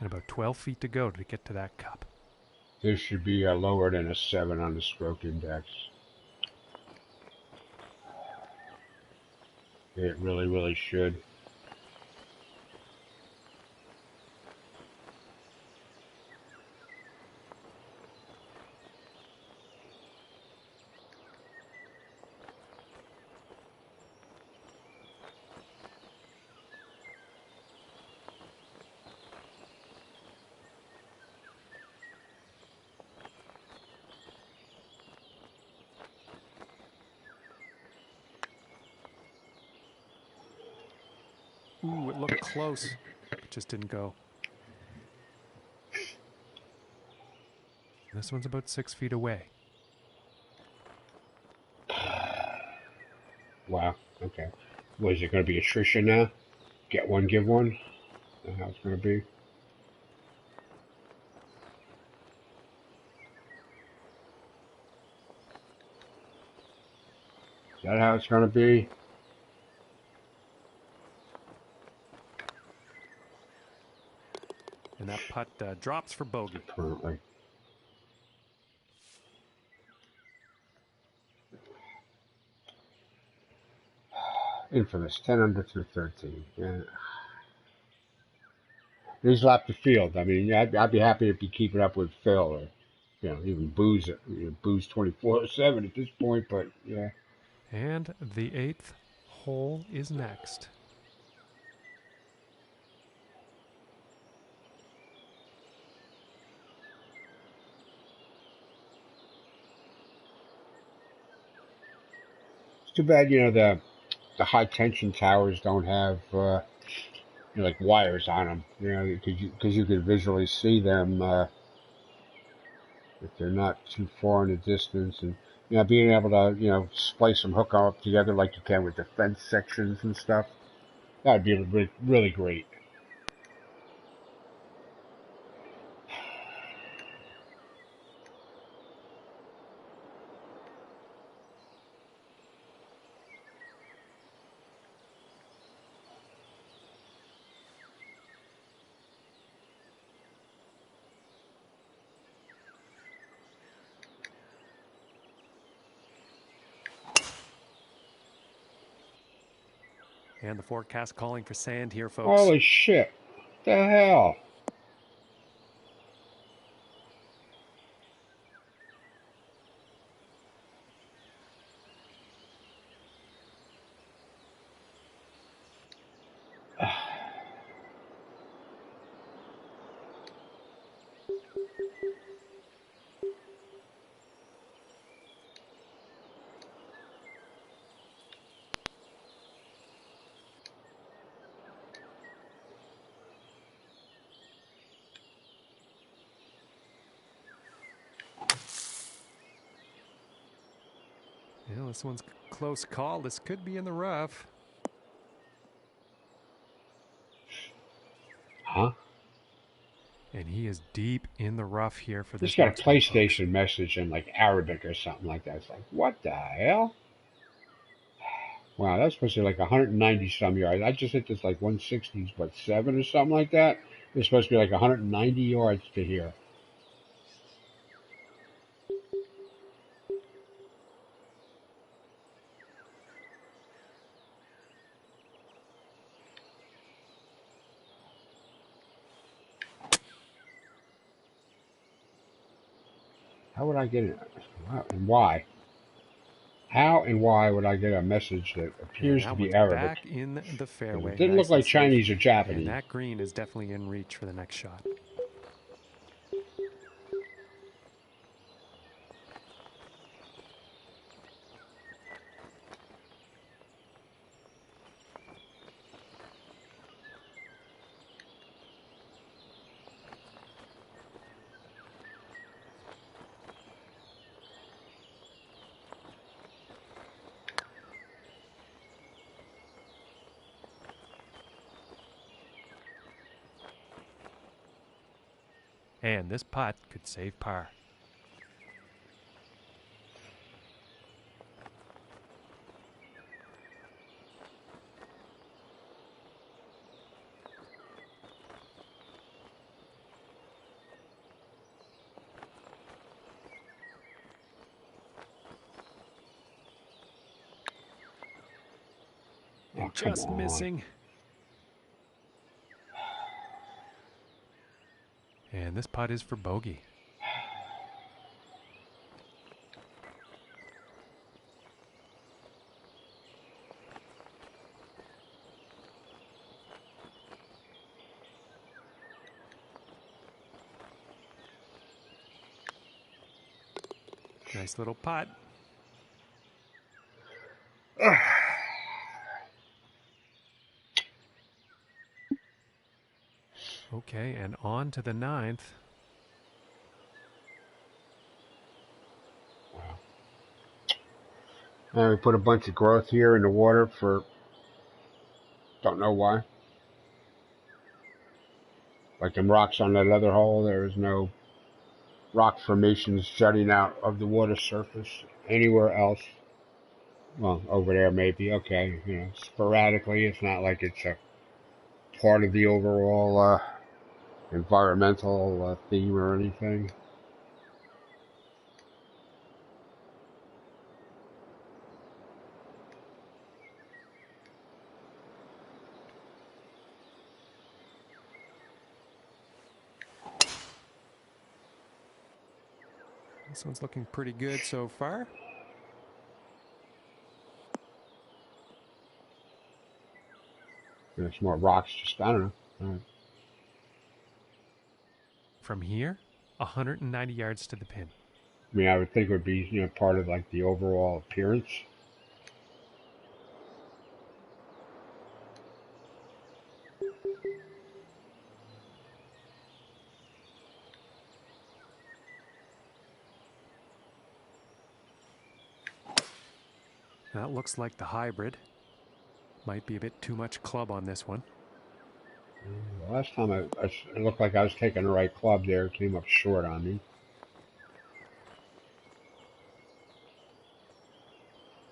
And about 12 feet to go to get to that cup. This should be lower than a 7 on the stroke index. It really, really should. Ooh, it looked close. It just didn't go. This one's about 6 feet away. Wow. Okay. Was it going to be attrition now? Get one, give one? Is that how it's going to be? Is that how it's going to be? And that putt drops for bogey. Currently. Infamous. 10 under through 13. Yeah. He's left the field. I mean, I'd be happy if you keep it up with Phil or, even Booze, Booze 24/7 at this point. But yeah, And the 8th hole is next. it's too bad. The high tension towers don't have like wires on them. Because you can visually see them if they're not too far in the distance, and being able to splice them, hook them up together like you can with the fence sections and stuff. That'd be really, really great. And the forecast calling for sand here, folks. Holy shit! What the hell? Yeah, this one's a close call. This could be in the rough. Huh? And he is deep in the rough here for This this got a next one, folks. PlayStation message in like Arabic or something like that. It's like, what the hell? Wow, that's supposed to be like 190 some yards. I just hit this like 160s, but 7 or something like that. It's supposed to be like 190 yards to here. How would I get it? And why? How and why would I get a message that And appears to that be one's Arabic? back in the Because it fairway. didn't look Nice and like safe. Chinese or And Japanese. that green is definitely in reach for the next shot. And this putt could save par. Oh, And come just on. missing. And this putt is for bogey. Nice little putt. Okay, and on to the 9th. And we put a bunch of growth here in the water for don't know why. Like them rocks on that other hole, there is no rock formations jutting out of the water surface anywhere else. Well, over there maybe. Okay, sporadically. It's not like it's a part of the overall environmental theme or anything. This one's looking pretty good so far. There's more rocks. Just I don't know. All right. From here, 190 yards to the pin. I mean, I would think it would be part of like the overall appearance. That looks like the hybrid. Might be a bit too much club on this one. The last time it looked like I was taking the right club there. It came up short on me.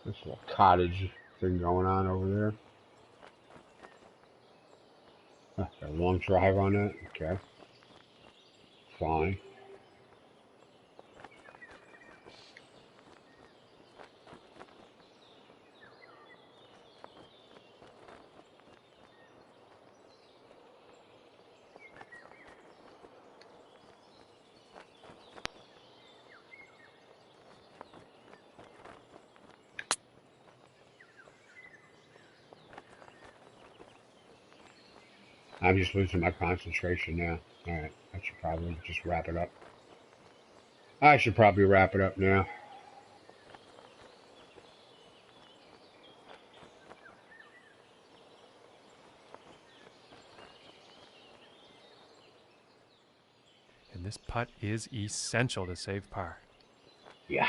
This little cottage thing going on over there. Got a long drive on it. Okay. Fine. I'm just losing my concentration now. Alright, I should probably just wrap it up. I should probably wrap it up now. And this putt is essential to save par. Yeah.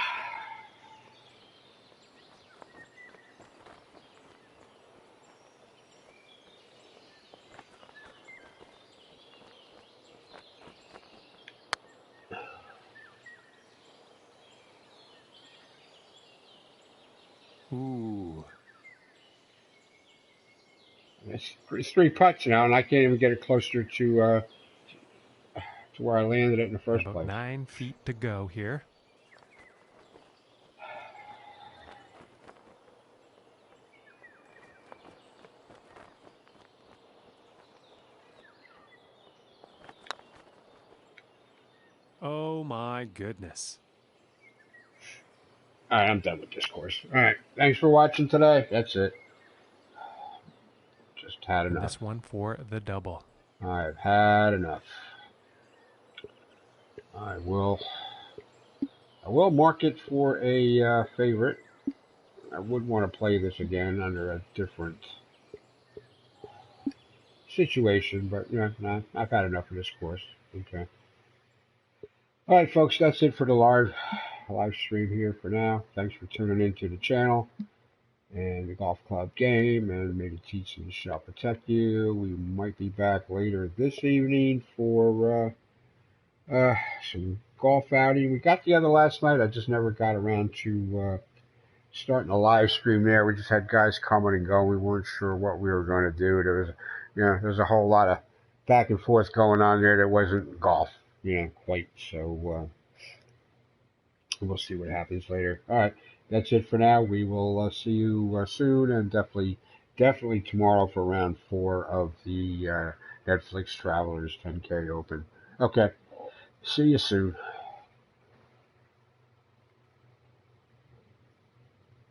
Ooh. It's 3 putts now, and I can't even get it closer to where I landed it in the first About place. 9 feet to go here. Oh my goodness. All right, I'm done with this course. All right, thanks for watching today. That's it. Just had And enough. this one for the double. I've had enough. I will mark it for a favorite. I would want to play this again under a different situation, but nah, I've had enough of this course. Okay. All right, folks, that's it for the live stream here for now. Thanks for tuning into the channel and the golf club game, and may the teachings shall protect you. We might be back later this evening for some golf outing. We got together last night. I just never got around to starting a live stream there. We just had guys coming and going. We weren't sure what we were going to do. There's a whole lot of back and forth going on there that wasn't golf, quite. So we'll see what happens later. All right, that's it for now. We will see you soon, and definitely tomorrow for round 4 of the Netflix Travelers 10K Open. Okay, see you soon.